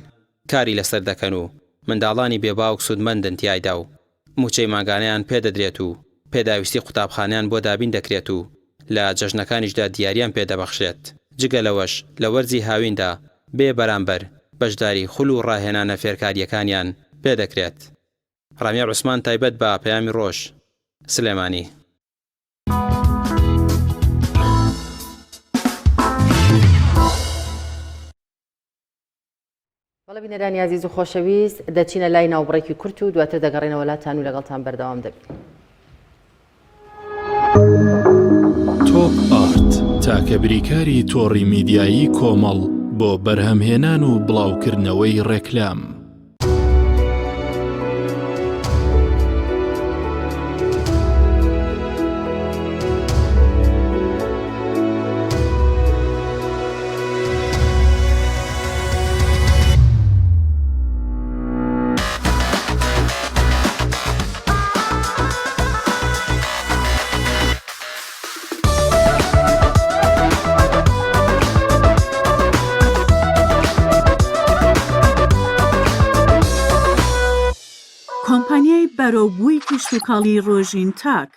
کاری لەسەر دەکەن و منداڵانی بێباوک سوودمەندن تیایدا و موچەی ماگانەیان پێدەدرێت و پێداویستی قوتابخانیان بۆ دابین دەکرێت و لە جەژنەکانیشدا دیاریان پێدەبەخشێت. جگە لەوەش لە وەرزی هاویندا بێ بەرامبەر بەشداری خوڵ و ڕاهێنانە فێرکاریەکانیان پێدەکرێت. ڕامیا عوسمان تایبەت بە پەیامی ڕۆژ سلێمانی. بەڵێ بینەرانی عزیز و خۆشەویست دەچینە لای ناوبڕێکی کورت و دواتر دەگەڕێنەوە لاتان و لەگەڵتان بەردەوام دەبین. تۆپ ئارت تاکە بریکاری تۆڕی میدیایی کۆمەڵ بۆ بەرهەمهێنان و بڵاوکردنەوەی ڕێکلام. کۆمپانیای بەرەوبووی کشتتوکاڵی ڕۆژین تاک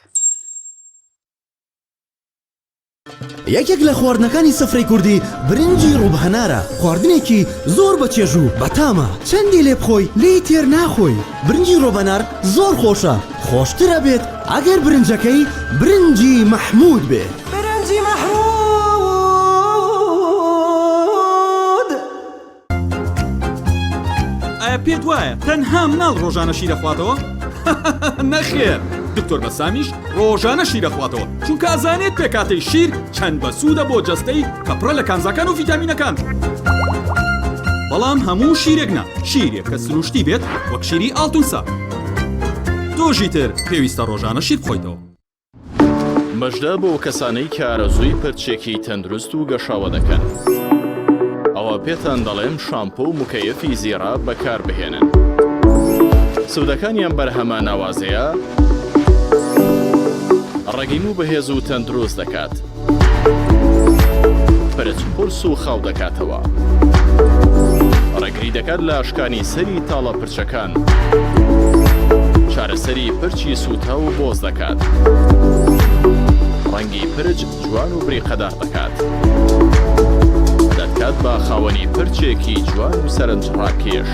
یەکێک لە خواردنەکانی سفرەی کوردی برنجی ڕووبهەنارە. خواردنێکی زۆر بەچێژ و بەتامە، چەندی لێ بخۆی لێی تێر ناخۆی. برنجی ڕۆبەنار زۆر خۆشە، خۆشترە بێت ئەگەر برنجەکەی برنجی مەحموود بێت. برنجی مەحموود ئایا پێت وایە تەنها مناڵ ڕۆژانە شیر دەخواتەوە؟ نەخێر، دکتۆر بەسامیش ڕۆژانە شیر دەخواتەوە چونکە ئەزانێت پێکاتەی شیر چەند بەسوودە بۆ جەستەی کە پڕە لە کانزەکان و ڤیتامینەکان. بەڵام هەموو شیرێک نا، شیرێک کە سروشتی بێت وەک شیری ئاڵتونسا. تۆژی تر پێویستە ڕۆژانە شیر بخۆیتەوە. مەژدە بۆ کەسانەی کە ئارەزووی پرچێکی تەندروست و گەشاوە دەکەن. ئەوە پێتان دەڵێم شامپۆ و مکەیەفی زیێرا بەکار بهێنن. سوودەکانیان بەرهەمە ناوازەیە، ڕێگیم و بەهێز و تەندروست دەکات، پرچ قورس و خاو دەکاتەوە، ڕێگری دەکات لە ئاشکانی سەری تاڵە پرچەکان، چارەسەری پرچی سووتا و بۆز دەکات، ڕەنگی پرچ جوان و بریقەدار دەکات، دەکات بە خاوەنی پرچێکی جوان و سەرنجڕاکێش.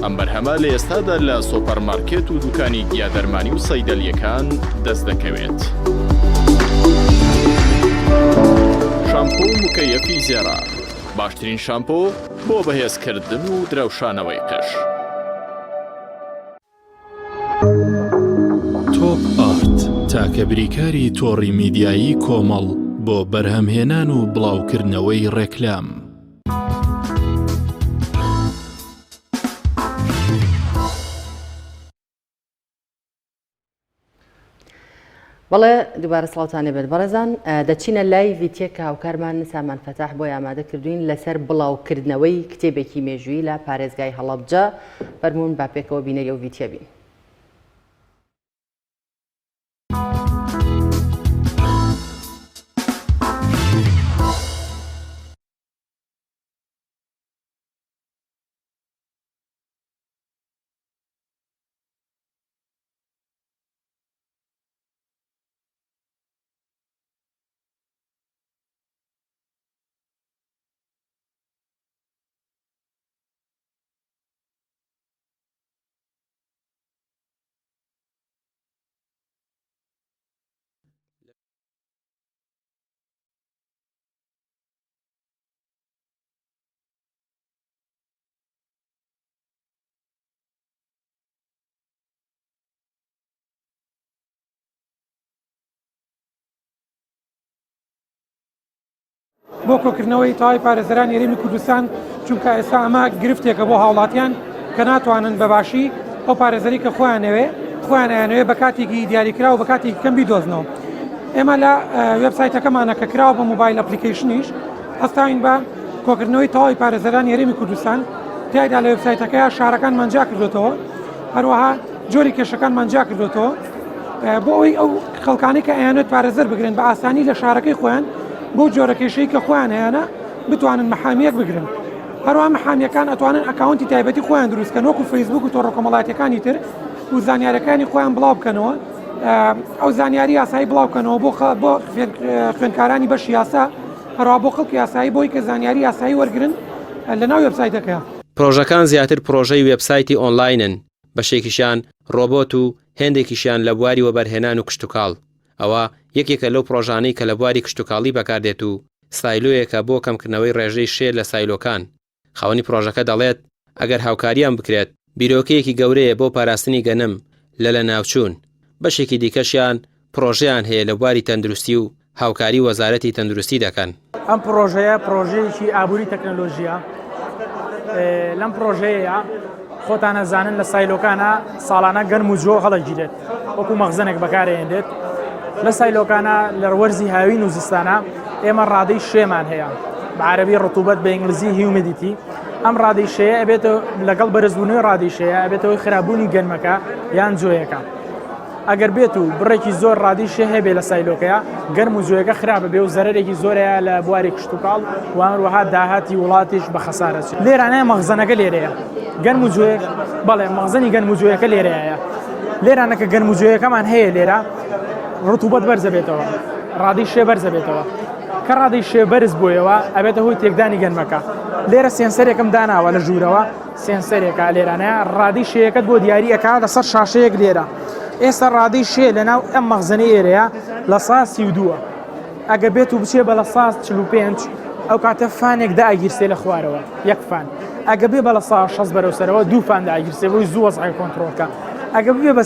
ئەم بەرهەمە لە ئێستادا لە سۆپەرمارکێت و دوکانی گیادەرمانی و سەیدەلیەکان دەست دەکەوێت. شامپۆ و مکەیەفی زێرا، باشترین شامپۆ بۆ بەهێزکردن و درەوشانەوەی قش. تۆپ ئارت تاکە بریکاری تۆڕی میدیایی کۆمەڵ بۆ بەرهەمهێنان و بڵاوکردنەوەی ڕێکلام. بەڵێ دووبارە سڵاوتانێ بێت بەڕێزان دەچینە لای ڤیتیە کە هاوکارمان سامان فەتاح بۆی ئامادە کردوین لەسەر بڵاوکردنەوەی کتێبێکی مێژووی لە پارێزگای هەڵەبجە فەرموون با پێکەوە بینەری ئەو ڤیتیە بین. بۆ کۆکردنەوەی تاوای پارێزەران یاریمی کوردستان چونکە ئێستا ئەمە گرفتێکە بۆ هاوڵاتیان کە ناتوانن بەباشی ئەو پارێزەری کە خۆیان ئەیانەوێ بە کاتێکی دیاریکرا و بە کاتێکی کەم بیدۆزنەوە. ئێمە لە وێبسایتەکەمانە کە کراوە بە موبایل ئەپلیکیشنیش هەستاوین بە کۆکردنەوەی تاوای پارێزەران یاریمی کوردستان. تایدا لە وێبسایتەکەیە شارەکانمان جا کردوێتەوە، هەروەها جۆری کێشەکانمان جا کردوێتەوە بۆ ئەوەی ئەو خەڵکانی کە ئەیانێت پارێزەر بگرن بە ئاسانی لە شارەکەی خۆیان بۆ جۆرەکێشەی کە خۆیان هەیەە بتوانن مەحامیەک بگرن. هەروەها مەحامیەکان ئەتوانن ئەکاونتی تایبەتی خۆیان دروستکەن وەکو فەیسبوک و تۆڕە کۆمەڵاتیەکانی تر و زانیاریەکانی خۆیان بڵاو بکەنەوە، ئەو زانیاری یاسایی بڵاو بکەنەوە بۆ خوێندکارانی بەشی یاسا، هەروەها بۆ خەڵکی یاسایی بۆی کە زانیاری یاسایی وەرگرن لە ناو وێبسایتەکەیە. پرۆژەکان زیاتر پرۆژەی وێبسایتی ئۆنلاینن، بەشێکیشیان ڕۆبۆت و هێندێکیشیان لە بواری وەبەرهێنان و کشتتوکاڵ. ئەوە یەکێکە لەو پرۆژانەی کە لە بواری کشتتوکاڵی بەکاردێت و سایلۆیەکە بۆ کەمکردنەوەی ڕێژەی شێر لە سایلۆکان. خاوەنی پرۆژەکە دەڵێت ئەگەر هاوکاریان بکرێت بیرۆکەیەکی گەورەیە بۆ پاراستنی گەنم لە ناوچوون. بەشێکی دیکەشیان پرۆژەیان هەیە لە بواری تەندروستی و هاوکاری وەزارەتی تەندروستی دەکەن. ئەم پرۆژەیە پرۆژەیەکی ئابووری تەکنۆلۆژیە. لەم پرۆژەیە خۆتان نەزانن لە سایلۆکانە ساڵانە گەرم و جۆ هەڵەگیرێت، وەکو مەخزنێک بەکارهێنرێت. لە سایلۆکانە لە وەرزی هاوین و زستانە ئێمە ڕادەی شێمان هەیە، بە عەرەبی ڕتوبەت بە ئینگلیزی هیومیدیتی. ئەم ڕادەی شێیە ئەبێتەوە لەگەڵ بەرزبوونەوەی ڕادەی شێیە ئەبێتەوەی خراببوونی گەرمەکە یان جۆیەکە. ئەگەر بێت و بڕێکی زۆر ڕادی شێ هەبێ لە سایلۆکەیە گەرم و جۆیەکە خراپە بێ و زەرێکی زۆرەیە لە بواری کشتتوکاڵ و هەروەها داهاتی وڵاتیش بە خەسارەچێت. لێرانەیە مەخزنەکە لێرەیە گەرم و جۆیەک، بەڵێ مەخزنی گەرم و جۆیەکە لێرەیە. لێرانەکە گەرم و جۆیەکەمان هەیە لێرە ڕتوبەت بەرزە بێتەوە، ڕادەی شێ بەرزە بێتەوە. کە ڕادەی شێ بەرز بۆیەوە ئەبێتە هۆی تێکدانی گەرمەکە. لێرە سێنسەرێکم داناوە لە ژوورەوە، سێنسەرێکە لێرانەیە ڕادەی شێیەکەت بۆ دیاریەکە لەسەر شاشەیەک لێرە. ئێستا ڕادەی شێ لەناو ئەم مەخزنەی ئێرەیە لە ساس 32. ئەگە بێت و بچێ بە لە ساس 45 ئەو کاتە فانێک داگیرسێ لە خوارەوە، یەک فان. ئەگە بێ بە لە سا 6 بەرەوسەرەوە دوو فان داگیرسێ بۆی زوو وەزعی کۆنتڕۆلکە. ئەگە بێ بە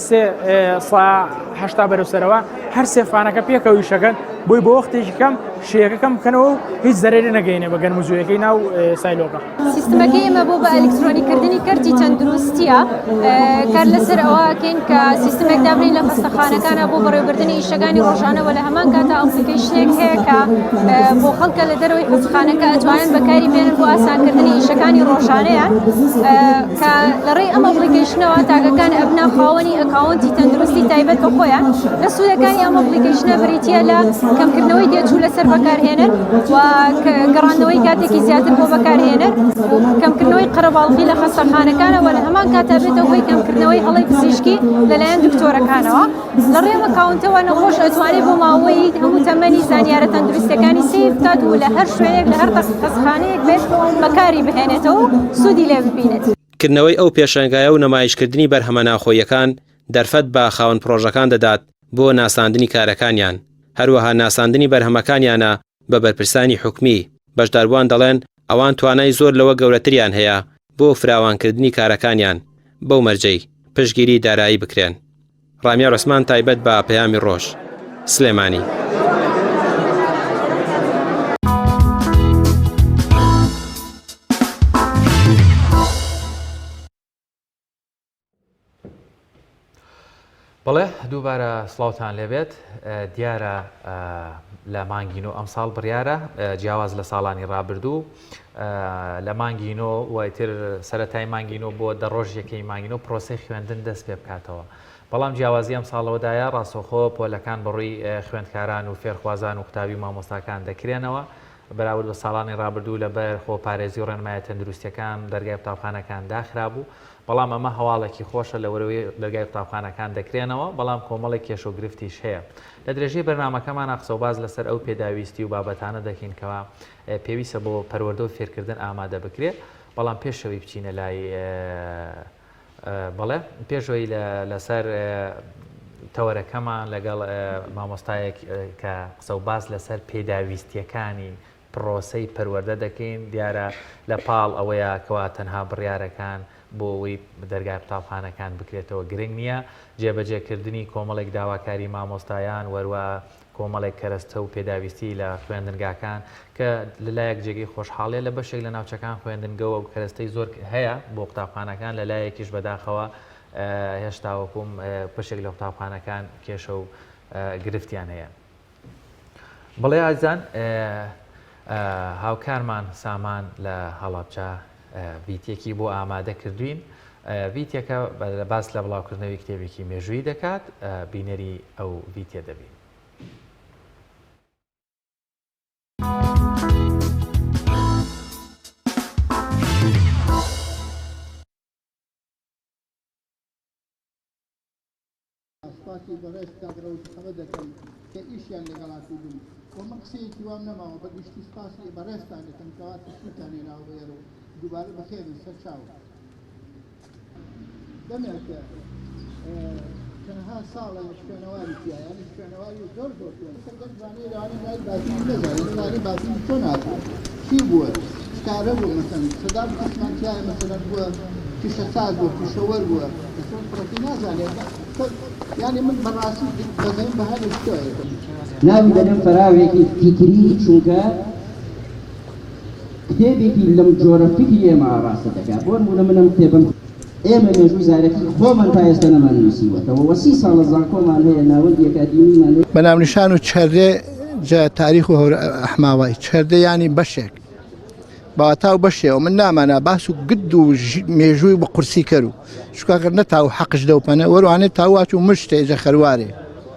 سا 8 بەرەوسەرەوە هەر سێ فانەکە پێکەوەی شەکەن بۆی بۆ وەختێکی کەم شێەکە کەم بکەنەوە و هیچ زەرێری نەگەینێ بە گەرم و جۆیەکەی ناو سایلۆکە. سیستمەکەی ئێمە بۆ بە ئەلکترۆنیکردنی کەرتی تەندروستیە، کار لەسەر ئەوەکەین کە سیستمێک دابرین لە خەستەخانەکانە بۆ بەڕێوەبردننی ئیشەکانی ڕۆژانەوە لە هەمان کاتە ئەپلیکیشنێک هەیە کە بۆ خەڵکە لە دەرەوەی خەستەخانەکە ئەتوانن بەکاری بێنن بۆ ئاسانکردنی ئیشەکانی ڕۆژانەیان کە لەڕێی ئەم ئەپلیکیشنەوە تاگەکان ئەبنا خاوەنی ئەکاونتی تەندروستی تایبەت بە خۆیان لە سوودەکانی ئەم ئەپلیکیشنە بریتیە لە کەمکردنەوەی دێچوو لەسەر بەکارهێنەر و گەڕاندنەوەی کاتێکی زیاتر بۆ بەکارهێنەر و کەمکردنەوەی قەرەباڵغی لە خەستەخانەکانەوە لە هەمان کاتە بێتە هۆی کەمکردنەوەی هەڵی پزیشکی لەلایەن دکتۆرەکانەوە. لە ڕێوە کاونتەوە نەخۆش ئەتوانێت بۆ ماوەی هەموو تەمەنی زانیارە تەندروستیەکانی سیف بکات و لە هەر شوێنێک لە هەر خەستەخانەیەک بێت بەکاری بهێنێتەوە و سوودی لێ ببینێت. کردنەوەی ئەو پێشەنگایە و نمایشکردنی بەرهەمە ناخۆیەکان دەرفەت بە خاوەن پرۆژەکان دەدات بۆ ناساندنی کارەکانیان. هەروەها ناساندنی بەرهەمەکانیانە بە بەرپرسانی حکومی. بەشداربووان دەڵێن ئەوان توانای زۆر لەوە گەورەتریان هەیە بۆ فراوانکردنی کارەکانیان بەو مەرجەی پشتگیری دارایی بکرێن. ڕامیار عوسمان تایبەت بە پەیامی ڕۆژ، سلێمانی. بەڵێ دووبارە سڵاوتان لێبێت دیارە لە مانگینۆ ئەمساڵ بڕیارە جیاواز لە ساڵانی ڕابردوو لە مانگینۆ وایتر سەرەتای مانگینۆ بۆ دەڕۆژ یەکەی مانگینۆ پرۆسی خوێندن دەست پێ بکاتەوە بەڵام جیاوازی ئەم ساڵەوەدایە ڕاستەوخۆ پۆلەکان بەڕووی خوێندکاران و فێرخوازان و قوتابی مامۆستاکان دەکرێنەوە بەراورد بە ساڵانی ڕابردوو لەبەر خۆپارێزی و ڕێنمایە تەندروستیەکان دەرگای قوتابخانەکان داخرابوو بەڵام ئەمە هەواڵێکی خۆشە لەوەرەوەی دەرگای قوتابخانەکان دەکرێنەوە بەڵام کۆمەڵێک کێش و گرفتیش هەیە لە درێژەی بەرنامەکەمان قسەوباز لەسەر ئەو پێداویستی و بابەتانە دەکەین کەوا پێویستە بۆ پەروەردە و فێرکردن ئامادە بکرێت بەڵام پێشەوەی بچینە لای بەڵێ پێشەوەی لەسەر تەوەرەکەمان لەگەڵ مامۆستایەک کە قسەوباز لەسەر پێداویستیەکانی پرۆسەی پەروەردە دەکەین دیارە لە پاڵ ئەوەیە کەوا تەنها بڕیارەکان بۆ ئەوەی دەرگای قوتابخانەکان بکرێتەوە گرنگ نییە جێبەجێکردنی کۆمەڵێک داواکاری مامۆستایان وەروە کۆمەڵێک کەرەستە و پێداویستی لە خوێندنگاکان کە لەلایەک جێگەی خۆشحاڵێ لە بەشێک لە ناوچەکان خوێندنگەوە و کەرەستەی زۆر هەیە بۆ قوتابخانەکان لەلایەکیش بەداخەوە هێشتا وەکوم پشێک لە قوتابخانەکان کێشە و گرفتیان هەیە بەڵێ ئازان هاوکارمان سامان لە هەڵابجا ڤیتێکی بۆ ئامادە کردوین ڤیتێکە باس لە بڵاوکردنەوەی کتێبێکی مێژووی دەکات بینەری ئەو ڤیتێ دەبین سپاسی بەڕێز کاکڕەوت ئەمە دەکەم کە ئیشیان لەگەڵاتیبوون ومە قسەیەکی وام نەماوە بەگشتی سپاسی بەڕێزتان دەکەم کەواتە سووتان هێناوە بەێرە و دووبارە بەخێرن سەر چاو دەمێکە تەنها ساڵە خوێنەواری تایانی خوێنەواری زۆر زۆر سەردەمزانەی ڕانی لای باسی نەزانین لای باسی چۆن هاتووە چی بووە کارە بوو مەسەن سەدام قسمان تایە مەسەلەن بووە پیشە ساز بووە پیشەوەر بووە چۆن پڕەتی نازانێت یعنی من بەڕاستی دەزانین بە هەر شتۆیە ناوی دەنێم فەراوێکی فیکری چونکە کتێبێکی لەم جۆرە فکری ئێمە ئاڕاستە دەکات بۆ نمونە منم کتێبم ئێمە مێژووی زارەکی خۆمان تا ئێستا نەمان نووسیوەتەوە وە 30 ساڵە زانکۆمان هەیە ناوەندی ئەکادیمیمان هەیە بەناونیشان و چەردێ تاریخ و هەورە ئەحماوای چەردە ینی بەشێک باوەتاو بەشێەوە من نامانە باس و گرد و مێژووی بە قورسی کەر و شکاکرد نەتاو حەقش دەوپەنە وەروانێت تاوات و مشتێ جە خەروارێ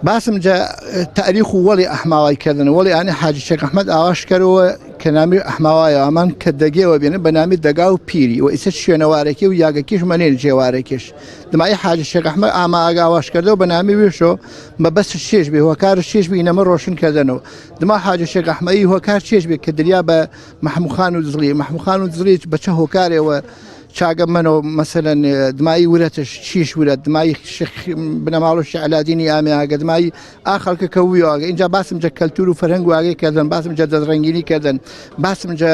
باسم جا تاریخ و وەڵی ئەحماوای کردن وەڵی ئانی حاجی شێخ ئەحمەد ئاواش کەرەوە کە نامی ئەحماوایە ئەمان کە دەگێەوە بێنە بە نامی دەگا و پیری و ئیسە شوێنەوارێکی و یاگەکیش مەنێن جێوارێکیش دمایی حاجی شێخ ئەحمەد ئاما ئاگاواش کردەوە بە نامی وێشۆ بە بەس شێش بێ هۆکار شێش بی نەمە ڕۆشن کردنەوە دما حاجی شێخ ئەحمەدی هۆکار شێش بێ کە دریا بە محموخان و دزڵی محموخان و دزڵی بەچە هۆکارێەوە چاگە منەوە مەسەلەن دمایی ورەتش چیش ورەت دمایی بنەماڵ و شعلادینی ئامێگە دمایی ئاخەڵکە کە ویواگە اینجا باسم جە کەلتور و فەرهەنگ واگەی کردن باسم جە دەستڕەنگینی کردن باسم جە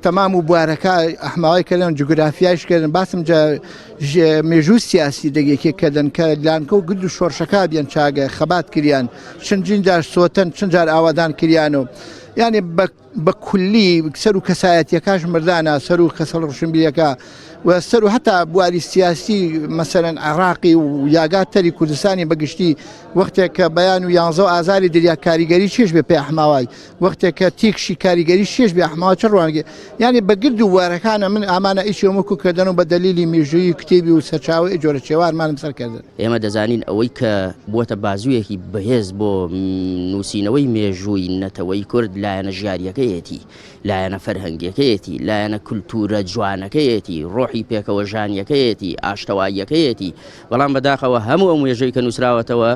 تەمام و بوارەکە ئەحماوای کردن جوگرافیایش کردن باسم جە مێژوو سیاسی دەگێکێککردن کە لانکە و گرد و شۆڕشەکە بیان چاگە خەبات کریان چەندین جار سۆتەن چەند جار ئاوادان کریان و یعنی بە کولی سەر و کەسایەتیەکەش مردانە سەر و کەسەڵ ڕشنبیەکە و سەر و هەتا بواری سیاسی مەسەرەن عراقی و یاگات تەری کوردستانی بەگشتی وەختێک کە بەیان و 11 ئازاری دەریا کاریگەری چێش بێ پێ ئەحماوای وەختێک کە تیکشی کاریگەری شێش بێ ئەحماوا چ ڕوانگە یعنی بەگرد و وارەکانە من ئامانە ئیشی وەکو کردن و بە دەلیلی مێژووی کتێبی و سەرچاوی جۆرە چێوارمانم سەرکردن ئێمە دەزانین ئەوەی کە بووەتە بازوویەکی بەهێز بۆ نووسینەوەی مێژووی نەتەوەی کورد لایەنە ژیاریەکەیەتی لایەنە فەرهەنگیەکەیەتی لایەنە کولتورە جوانەکەیەتی ڕۆحی پێکەوە ژانیەکەیەتی ئاشتەواییەکەیەتی بەڵام بەداخەوە هەموو ئەم وێژەی کە نووسراوەتەوە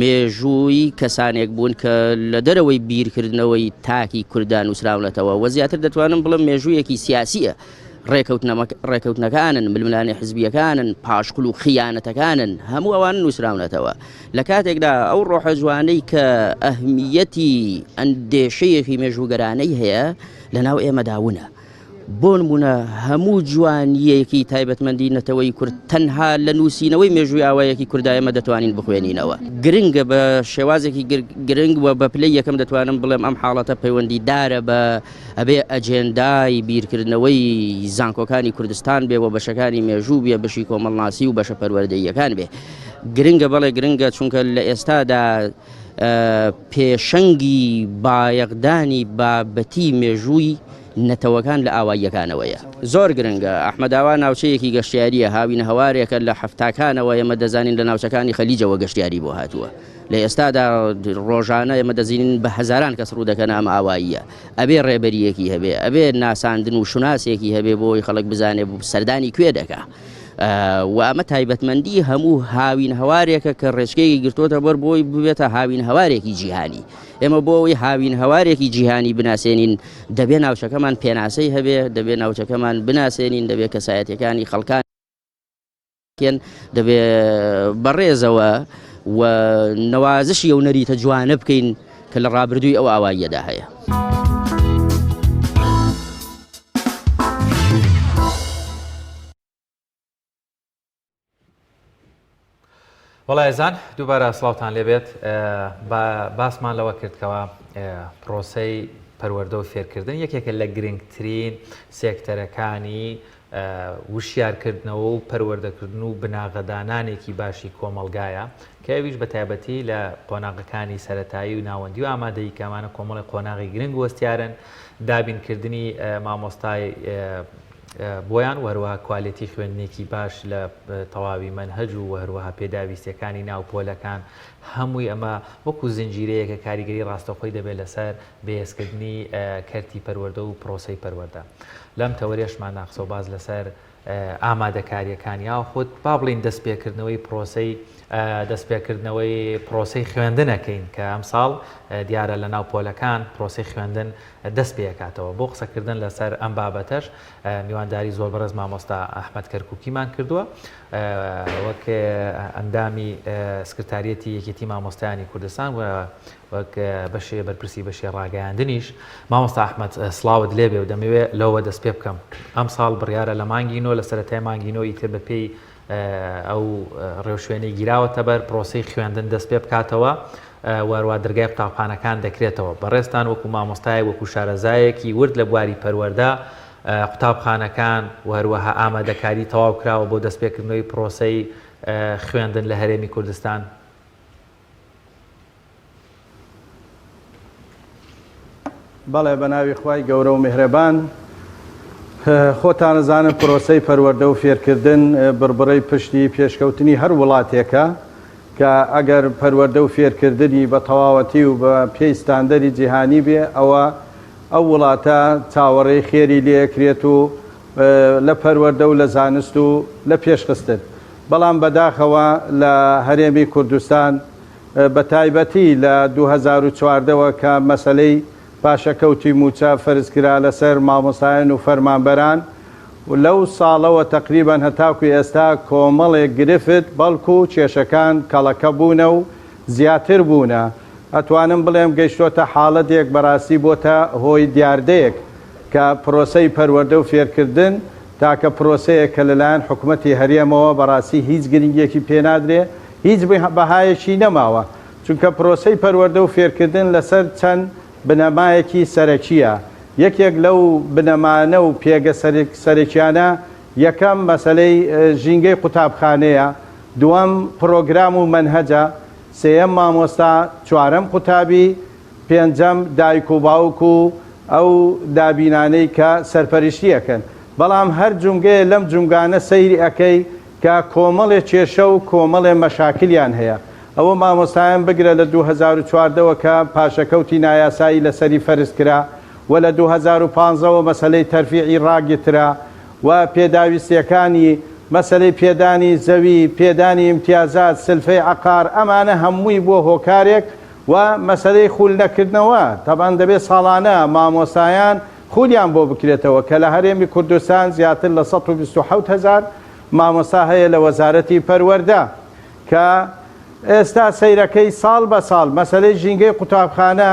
مێژووی کەسانێک بوون کە لە دەرەوەی بیرکردنەوەی تاکی کوردان نووسراونەتەوە وە زیاتر دەتوانم بڵم مێژوویەکی سیاسیە ڕێکەوتنەکانن ململانێ حزبیەکانن پاشقل و خیانەتەکانن هەموو ئەوان نووسراونەتەوە لە کاتێکدا ئەو ڕۆحە جوانەی کە ئەهمیەتی ئەندێشەیەکی مێژووگەرانەی هەیە لەناو ئێمەداونە بۆ نمونە هەموو جوانیەکی تایبەتمەندی نەتەوەی کورد تەنها لە نووسینەوەی مێژووی ئاوایەکی کوردایەمە دەتوانین بخوێنینەوە گرنگە بە شێوازێکی گرنگ وە بە پلەی یەکەم دەتوانم بڵێم ئەم حاڵەتە پەیوەندیدارە بە ئەبێ ئەجێندای بیرکردنەوەی زانکۆکانی کوردستان بێ و بەشەکانی مێژوو بێ بەشی کۆمەڵناسی و بەشە پەروەردەییەکان بێ گرنگە بەڵێ گرنگە چونکە لە ئێستادا پێشەنگی بایەقدانی بابەتی مێژووی نەتەوەکان لە ئاواییەکانەوەیە زۆر گرنگە ئەحمەداوا ناوچەیەکی گەشتیاریە هاوین هەوارێکە لە هەفتاکانەوە ئێمە دەزانین لە ناوچەکانی خەلیجەوە گەشتیاری بۆ هاتووە لە ئێستادا ڕۆژانە ئێمە دەزانین بە هەزاران کەس ڕوو دەکەن ئەم ئاواییە ئەبێ ڕێبەریەکی هەبێ ئەبێ ناساندن و شوناسێکی هەبێ بۆی خەڵک بزانێ سەردانی کوێ دەکا و ئەمە تایبەتمەندی هەموو هاوین هەوارێکە کە ڕێچکەیەکی گرتوۆتە بەر بۆی ببێتە هاوین هەوارێکی جیهانی ئێمە بۆەوەی هاوین هەوارێکی جیهانی بناسێنین دەبێ ناوچەکەمان پێناسەی هەبێ دەبێ ناوچەکەمان بناسێنین دەبێت کەسایەتەکانی خەڵکان دەبێ بەڕێزەوە و نەوازشی ئەو نەریتە جوانە بکەین کە لە ڕابردووی ئەو ئاواییەدا هەیە. وەڵایزان دووبارە سڵاوتان لێبێت باسمان لەوە کردکەوە پرۆسەی پەروەردە و فێرکردن یەکێکە لە گرنگترین سێکتەرەکانی وشیارکردنەوە و پەروەردەکردن و بناغەدانانێکی باشی کۆمەلگایە کە ئەویش بە تایبەتی لە قۆناغەکانی سەرەتایی و ناوەندی و ئامادەی کەمانە کۆمەڵی قۆناغی گرنگ وەستیارن دابینکردنی مامۆستای بۆیان وەروەها کوالێتی خوێندنێکی باش لە تەواوی مەنهەج و وەروەها پێداویستیەکانی ناوپۆلەکان هەمووی ئەمە وەکو زنجیرەیەکە کاریگەری ڕاستەخۆی دەبێت لەسەر بەهێزکردنی کەرتی پەروەردە و پرۆسەی پەروەردە لەم تەوەریەشمان ناقسە و باز لەسەر ئامادەکاریەکانی یاخود با بڵین دەستپێکردنەوەی پرۆسەی خوێندنەکەین کە ئەم ساڵ دیارە لە ناو پۆلەکان پرۆسەی خوێندن دەست پێکاتەوە بۆ قسەکردن لەسەر ئەم بابەتەش میوانداری زۆر بەڕێز مامۆستا ئەحمەد کەرکووکیمان کردووە وەک ئەندامی سکرتاریەتی یەکێتی مامۆستایانی کوردستان و وەک بەشێ بەرپرسی بەشێ ڕاگەیاندنیش مامۆستا ئەحمەد سڵاوت لێبێ و دەمەوێت لەوە دەست پێ بکەم ئەم ساڵ بڕیارە لە مانگینەوە لە سەرەتای مانگینەوە ئیتر بەپێی ئەو ڕێوشوێنەی گیراوەتە بەر پرۆسەی خوێندن دەست پێ بکاتەوە وەروە دەرگای قوتابخانەکان دەکرێتەوە بەڕێستان وەکو مامۆستای وەکو شارەزایەکی ورد لە بواری پەروەردە قوتابخانەکان وەروەها ئامادەکاری تەواو کراوە بۆ دەستپێکردنەوەی پرۆسەی خوێندن لە هەرێمی کوردستان. بەڵێ بە ناوی خوای گەورە و میهرەبان خۆتان زانن پرۆسەی پەروەردە و فێرکردن بربڕەی پشتی پێشکەوتنی هەر وڵاتێکە کە ئەگەر پەروەردە و فێرکردنی بە تەواوەتی و بە پێی ستاندەری جیهانی بێ ئەوە ئەو وڵاتە چاوەڕێی خێری لێکرێت و لە پەروەردە و لە زانست و لە پێشخستن بەڵام بەداخەوە لە هەرێمی کوردستان بە تایبەتی لە 2014ەوە کە مەسەلەی پاشەکەوتی موچە فەرزکرا لەسەر مامۆستایان و فەرمانبەران و لەو ساڵەوە تقریبان هەتاکوی ئێستا کۆمەڵێک گرفت بەڵکو و کێشەکان کەڵەکە بوونە و زیاتر بوونە ئەتوانم بڵێم گەیشتۆتە حاڵەتێک بەڕاستی بۆتە هۆی دیاردەیەک کە پرۆسەی پەروەردە و فێرکردن تاکە پرۆسەیە کە لەلایەن حکوومەتی هەرێمەوە بەڕاستی هیچ گرنگێکی پێنادرێ هیچ بەهایەکی نەماوە چونکە پرۆسەی پەروەردە و فێرکردن لەسەر چەند بنەمایەکی سەرەکیە یەکێک لەو بنەمانە و پێگە سەرەکیانە یەکەم مەسەلەی ژینگەی قوتابخانەیە دووەم پرۆگرام و مەنهەجە سێەم مامۆستا چوارەم قوتابی پێنجەم دایک و باوک و ئەو دابینانەی کە سەرپەرشتیەکەن بەڵام هەر جونگەیە لەم جونگانە سەیری ئەەکەی کە کۆمەڵێ کێشە و کۆمەڵێ مەشاکلیان هەیە ئەوە مامۆستایان بگرە لە 2014ەوە کە پاشەکەوتی نایاسایی لەسەری فەرز کرا و لە 2015ەوە مەسەلەی تەرفیعی ڕاگیرترا و پێداویستیەکانی مەسەلەی پێدانی زەوی پێدانی امتیازات سلفەی عقار ئەمانە هەمووی بۆ هۆکارێک و مەسەلەی خول نەکردنەوە تەبان دەبێت ساڵانە مامۆستایان خولیان بۆ بکرێتەوە کە لە هەرێمی کوردستان زیاتر لە 127,000 مامۆستا هەیە لە وەزارەتی پەروەردە کە ئێستا سەیرەکەی ساڵ بە ساڵ مەسەلەی ژینگەی قوتابخانە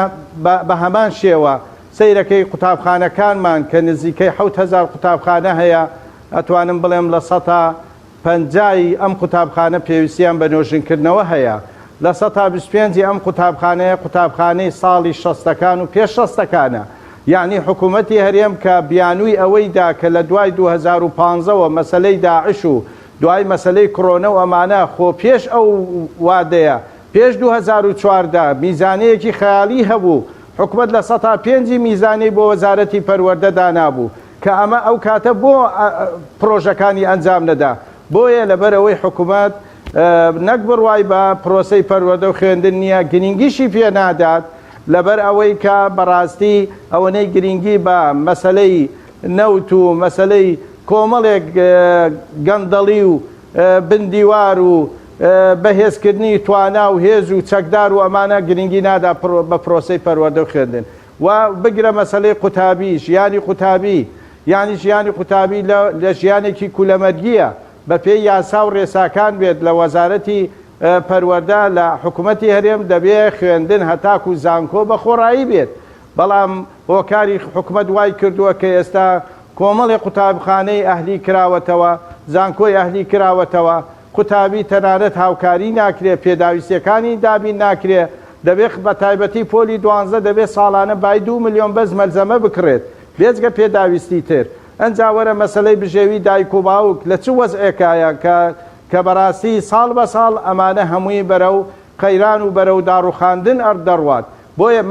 بە هەمان شێوە سەیرەکەی قوتابخانەکانمان کە نزیکەی 7,000 قوتابخانە هەیە ئەتوانم بڵێم لە 150 ئەم قوتابخانە پێویستیان بە نۆژنکردنەوە هەیە لە 125 ئەم قوتابخانەیە قوتابخانەی ساڵی 60ەکان و پێش 60ەکانە یعنی حکوومەتی هەرێم کە بیانووی ئەوەیدا کە لە دوای 2015ەوە مەسەلەی داعش و دوای مەسلەی کڕۆنە و ئەمانە خۆ پێش ئەو وادەیە پێش 2014 میزانەیەکی خەیاڵی هەبوو حکومت لە 105 میزانەی بۆ وەزارەتی پەروەردە دانابوو کە ئەمە ئەو کاتە بۆ پرۆژەکانی ئەنجام نەدا بۆیە لەبەرەوەی حکومت نەک بڕوای بە پرۆسەی پەروەردە و خوێندن نییە گرنگیشی پێ نادات لەبەر ئەوەی کە بەڕاستی ئەوەنەی گرنگی بە مەسلەی نەوت و مەسلەی کۆمەڵێک گەندەڵی و بندیوار و بەهێزکردنی توانا و هێز و چەکدار و ئەمانە گرنگی نادا بە پرۆسەی پەروەردە و خوێندن و بگرە مەسلەی قوتابی ژیانی قوتابی یانی ژیانی قوتابی لە ژیانێکی کولەمەرگیە بە پێی یاسا و ڕێساکان بێت لە وەزارەتی پەروەردە لە حکوومەتی هەرێم دەبێت خوێندن هەتاکو و زانکۆ بە خۆڕایی بێت بەڵام هۆکاری حکوومەت وای کردووە کە ئێستا کۆمەڵی قوتابخانەی ئەهلی کراوەتەوە زانکۆی ئەهلی کراوەتەوە قوتابی تەنانەت هاوکاری ناکرێت پێداویستیەکانی دابین ناکرێت دەبێت بە تایبەتی پۆلی 12 دەبێت ساڵانە بای 2 ملیۆن بەس مەلزەمە بکرێت بێجگە پێداویستی تر ئەنجاوەرە مەسلەی بژێوی دایک و باوک لە چ وەزعێکایە کە بەڕاستی ساڵ بە ساڵ ئەمانە هەمووی بەرەو قەیران و بەرەو داڕوخاندن دەڕوات بۆیە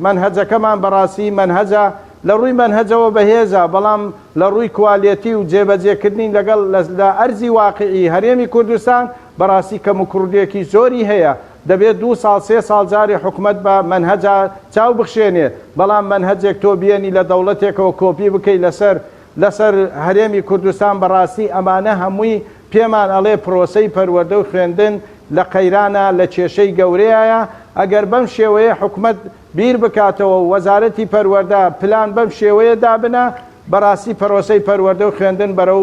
منهەجەکەمان بەڕاستی منهەجە لە ڕووی منهەجەوە بەهێزە بەڵام لە ڕووی کوالیەتی و جێبەجێکردنی لەگەڵ لە ئەرزی واقعی هەرێمی کوردستان بەڕاستی کەم و کوردێکی زۆری هەیە دەبێت 2 ساڵ 3 ساڵ جاری حکومت بە منهەجە چاو بخشێنێ بەڵام منهەجێک تۆ بیێنی لە دەوڵەتێکەوە کۆپی بکەی لەسەر هەرێمی کوردستان بەڕاستی ئەمانە هەمووی پێمان ئەڵێ پرۆسەی پەروەردە و خوێندن لە قەیرانە لە کێشەی گەورەیە ئەگەر بەم شێوەیە حکومت بیر بکاتەوە وەزارەتی پەروەردە پلان بەم شێوەیە دابنە بەڕاستی پرۆسەی پەروەردە و خوێندن بەرەو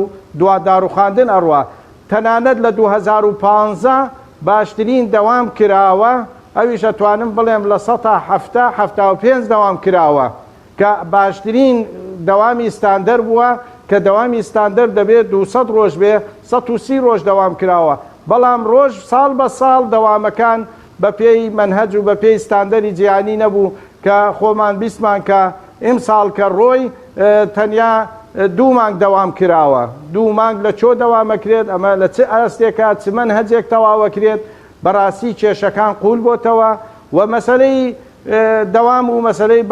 داڕوخاندن ئەڕوا تەنانەت لە 2015 باشترین دەوام کراوە ئەویش ئەتوانم بڵێم لە 175 دەوام کراوە کە باشترین دەوامی ستاندەر بووە کە دەوامی ستاندەر دەبێت 200 ڕۆژ بێ 130 ڕۆژ دەوام کراوە بەڵام ڕۆژ ساڵ بە ساڵ دەوامەکان بە پێی منهەج و بە پێی ستاندەری جیهانی نەبوو کە خۆمان بیستمان کە ئیم ساڵ کە ڕۆی تەنیا 2 مانگ دەوام کراوە 2 مانگ لە چۆ دەوامەکرێت ئەمە لە چ ئاستێکە چ منهەجێک تەواوەکرێت بەڕاستی کێشەکان قوول بۆتەوە و مەسلەی دەوام و مەسلەی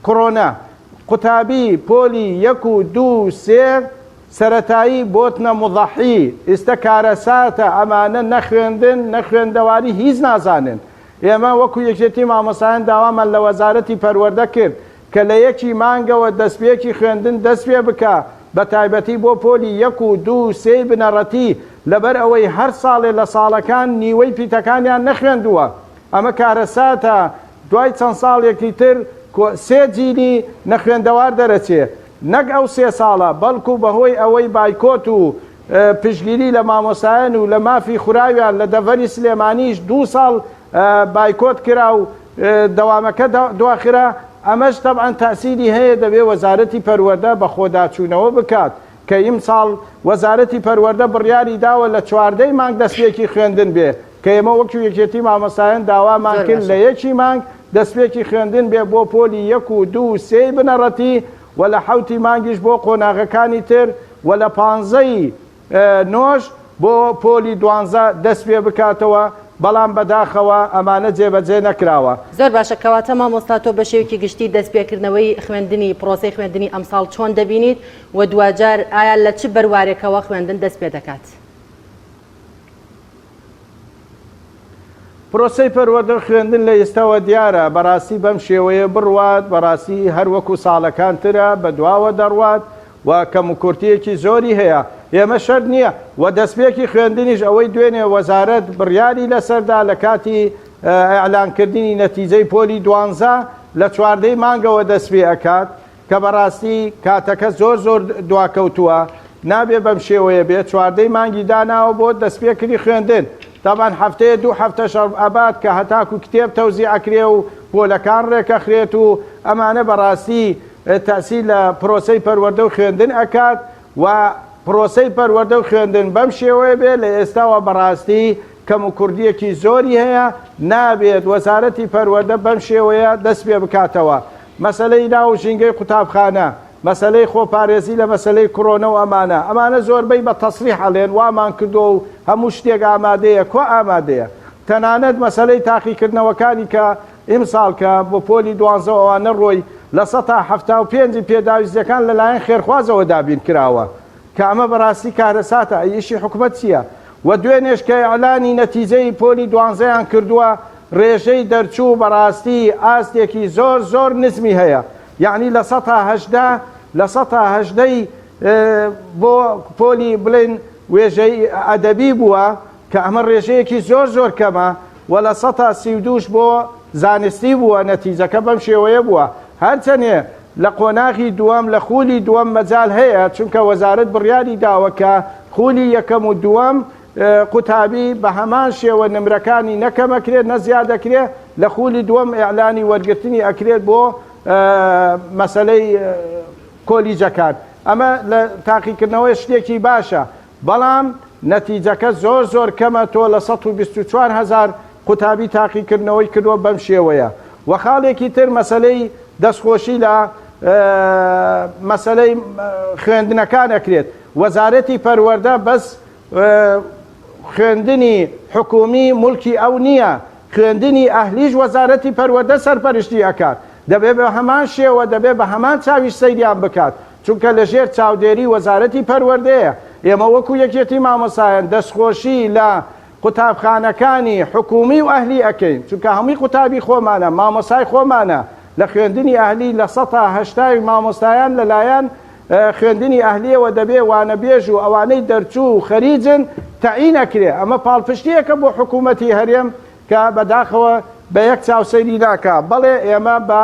کۆڕۆنا قوتابی پۆلی 1 و 2 3 سەرەتایی بۆتنە مضەحی ئێستا کارەساتە ئەمانە نەخوێندەواری هیچ نازانن ئێمە وەکو یەکێتی مامۆسایان داوامان لە وەزارەتی پەروەردە کرد کە لە یەکی مانگەوە دەستپێکی خوێندن دەست پێ بکە بە تایبەتی بۆ پۆلی 1 و 2 3 بنەڕەتی لەبەر ئەوەی هەر ساڵێ لە ساڵەکان نیوەی پیتەکانیان نەخوێندووە ئەمە کارەساتە دوای چەند ساڵێکی تر 3 جیلی نەخوێندەوار دەرەچێ نەک ئەو 3 ساڵە بەڵکو بەهۆی ئەوەی بایکۆت و پشگیری لە مامۆسایان و لە مافی خوراویان لە دەڤەری سلێمانیش 2 ساڵ بایکۆت کرا و دەوامەکە دواخرا ئەمەش تەبعەن تەسیری هەیە دەبێ وەزارەتی پەروەردە بە خۆداچوونەوە بکات کە ئیم ساڵ وەزارەتی پەروەردە بڕیاری داوە لە 14 مانگ دەستپێکی خوێندن بێ کە ئێمە وەکو یەکێتی مامۆسایان داوامان کرد لە یەکی مانگ دەستپێکی خوێندن بێ بۆ پۆلی 1 و 2 و 3 بنەڕەتی و لە 7 مانگیش بۆ قۆناغەکانی تر و لە 15 نۆش بۆ پۆلی 12 دەست پێ بکاتەوە بەڵام بەداخەوە ئەمانە جێبەجێ نەکراوە زۆر باشە کەواتە مامۆستا تۆ بە شێوکی گشتی دەستپێکردنەوەی خوێندنی پرۆسەی خوێندنی ئەمساڵ چۆن دەبینیت و دوجار ئایا لە چ بەروارێکەوە خوێندن دەست پێ دەکات پرۆسەی پەروەردە خوێندن لە ئێستاوە دیارە بەڕاستی بەم شێوەیە بڕوات بەڕاستی هەروەکو ساڵەکان ترە بە دواوە دەڕوات و کەم و کورتیەکی زۆری هەیە ئێمە شەر نییە و دەستپێکی خوێندنیش ئەوەی دوێنێ وەزارەت بڕیاری لەسەردا لە کاتی ئەعلانکردنی نەتیجەی پۆلی 12 لە 14 مانگەوە دەست پێ ئەکات کە بەڕاستی کاتەکە زۆر دواکەوتووە نابێ بەم شێوەیە بێت 14 مانگی داناوە بۆ دەستپێکردنی خوێندن تاوان هەفتەیە 2 هەفتە ئەبات کە هەتاکو کتێب تەوزی ئەکرێ و پۆلەکان ڕێکەخرێت و ئەمانە بەڕاستی تەسیل لە پرۆسەی پەروەردە و خوێندن ئەکات و پرۆسەی پەروەردە و خوێندن بەم شێوەیە بێ لە ئێستاوە بەڕاستی کەم و کوردیەکی زۆری هەیە نابێت وەزارەتی پەروەردە بەم شێوەیە دەست پێ بکاتەوە مەسەلەی ناو ژینگەی قوتابخانە مەسلەی خۆپارێزی لە مەسلەی کۆرۆنە و ئەمانە زۆربەی بە تەسریح هەڵێن وامان کردو و هەموو شتێک ئامادەیە کۆ ئامادەیە تەنانەت مەسلەی تاقیکردنەوەکانی کە ئیمساڵ کە بۆ پۆلی 12 ئەوانە ڕۆی لە 175 پێداویستەکان لەلایەن خێرخوازەوە دابین کراوە کە ئەمە بەڕاستی کارەساتە ئیشی حکومەت چییە و دوێنێش کە ئەعلانی نەتیجەی پۆلی 12یان کردووە ڕێژەی دەرچوو بەڕاستی ئاستێکی زۆر نزمی هەیە یعنی لە 180 بۆ پۆلی بڵێن وێژەی ئەدەبی بووە کە ئەمە ڕێژەیەکی زۆر کەمە و لە 132 بۆ زانستی بووە نەتیجەکە بەم شێوەیە بووە هەرچەنێ لە قۆناغی دووەم لە خولی دووەم مەجال هەیە چونکە وەزارەت بڕیاری داوە کە خولی یەکەم و دووەم قوتابی بە هەمان شێوە نمرەکانی نەکەمەکرێت نەزیادەکرێت لە خولی دووەم ئیعلانی وەرگرتنی ئەکرێت بۆ مەسلەی کۆلیجەکان ئەمە لە تاقیکردنەوەی شتێکی باشە بەڵام نەتیجەکە زۆر کەمە تۆ لە 124,000 قوتابی تاقیکردنەوەی کردووە بەم شێوەیە و خاڵێکی تر مەسلەی دەستخۆشی لە مەسلەی خوێندنەکان ئەکرێت وەزارەتی پەروەردە بەس خوێندنی حکومی مولکی ئەو نییە خوێندنی ئەهلیش وەزارەتی پەروەردە سەرپەرشتی ئەکات دەبێت بە هەمان شێوە دەبێت بە هەمان چاویش سەیریان بکات چونکە لەژێر چاودێری وەزارەتی پەروەردەیە ئێمە وەکو یەکێتی مامۆسایان دەستخۆشی لە قوتابخانەکانی حکومی و ئەهلی ئەەکەین چونکە هەمووی قوتابی خۆمانە مامۆسای خۆمانە لە خوێندنی ئەهلی لە 180 مامۆستایان لەلایەن خوێندنی ئەهلیەوە دەبێ وانە بێژ و ئەوانەی دەرچوو و خەریجن تەعین ئەکرێ ئەمە پاڵپشتیەکە بۆ حکوومەتی هەرێم کە بەداخەوە بە یەک چاوسەیری ناکا بەڵێ ئێمە بە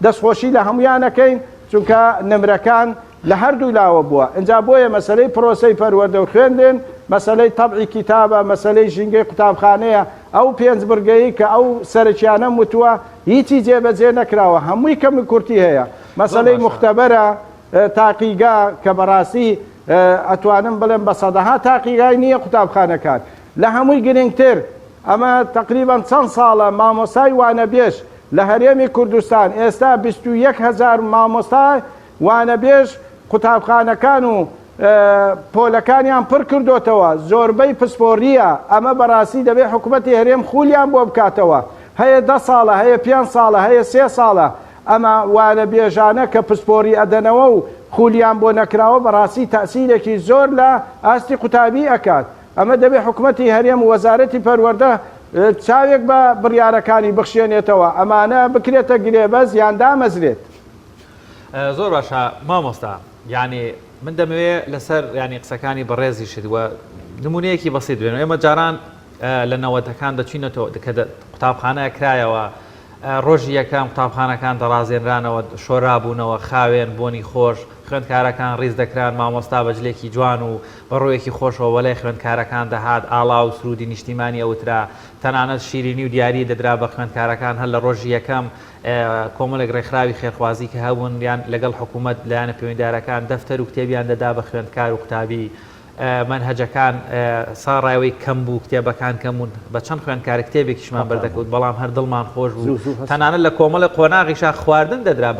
دەستخۆشی لە هەمویانەکەین چونکە نمرەکان لە هەردوو لاوە بووە اینجا بۆیە مەسلەی پرۆسەی پەروەردە و خوێندن مەسلەی تەبعی کتابە مەسلەی ژینگەی قوتابخانەیە ئەو پێنج برگەیی کە ئەو سەرچیانە وتووە هیچی جێبەجێ نەکراوە هەمووی کەمی کورتی هەیە مەسلەی مختبەرە تاقیگا کە بەڕاستی ئەتوانم بڵێم بە سەدەها تاقیگای نییە قوتابخانەکان لە هەمووی گرنگتر ئەمە تقریبان چەند ساڵە مامۆستای وانەبێژ لە هەرێمی کوردستان ئێستا 21,000 مامۆستای وانەبێژ قوتابخانەکان و پۆلەکانیان پڕ کردوتەوە زۆربەی پسپۆریە ئەمە بەڕاستی دەبێت حکوومەتی هەرێم خولیان بۆ بکاتەوە هەیە 10 ساڵە هەیە 5 ساڵە هەیە 3 ساڵە ئەمە وانەبێژانە کە پسپۆری ئەدەنەوە و خولیان بۆ نەکراوە بەڕاستی تەسیرێکی زۆر لە ئاستی قوتابی ئەکات ئەمە دەبێت حکوومەتی هەرێم و وەزارەتی پەروەردە چاوێک بە بڕیارەکانی بخشێنێتەوە ئەمانە بکرێتە گرێبەز یان دامەزرێت زۆر باشە مامۆستا یعنی من دەمەوێت لەسەر ینی قسەکانی بەڕێزی شدووە نمونەیەکی بەسیت دوێن ئێمە جاران لە نەوەتەکان دەچینەوە کە قوتابخانە کرایەوە ڕۆژی یەکەم قوتابخانەکان دەڕازێنرانەوە شۆرابوونەوە خاوێن بۆنی خۆش خوێندکارەکان ڕیز دەکران مامۆستا بەجلێکی جوان و بەڕۆیەکی خۆشەوە وەلای خوێندکارەکان دەهات ئاڵا و سرودی نیشتیمانی ئەوترا تەنانەت شیرینی و دیاری دەدرا بە خوێندکارەکان هەر لە ڕۆژی یەکەم کۆمەڵێک ڕێکخراوی خێرخوازی کە هەبوون یان لەگەڵ حکوومەت لایەنە پەیوەندیدارەکان دەفتەر و کتێبیان دەدا بە خوێندکار و قوتابی منهجەکان ساڕایەوەی کەم بوو کتێبەکان کەمون بە چەند خوێندکار کتێبێکیشمان بەردەکەوت بەڵام هەر دڵمان خۆش بوو تەنانەت لە کۆمەڵی قۆناغیشا خواردن دەدرا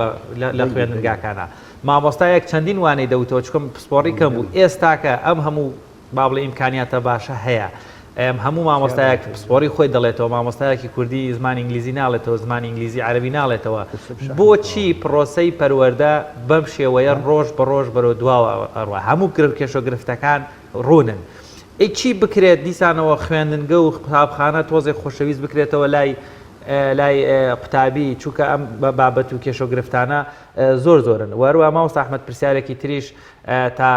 لە خوێندنگاکانە مامۆستایەک چەندین وانەی دەوتەوە چکم پسپۆڕی کەم بوو ئێستاکە ئەم هەموو با بڵێ ئیمکانیاتە باشە هەیە هەموو مامۆستایەک پسپۆری خۆی دەڵێتەوە مامۆستایەکی کوردی زمانی ئینگلیزی ناڵێتەوە زمانی ئینگلیزی عەربی ناڵێتەوە بۆچی پرۆسەی پەروەردە بەم شێوەیە ڕۆژ بە ڕۆژ بەرەو دواوە ئەڕوا هەموو کێشە گرفتەکان ڕوونن چی بکرێت دیسانەوە خوێندنگە و قوتابخانە تۆزێک خۆشەویست بکرێتەوە لای قوتابی چووکە ئەم بابەت و کێشە گرفتانە زۆرن وەروە مامۆستا ئەحمەد پرسیارێکی تریش تا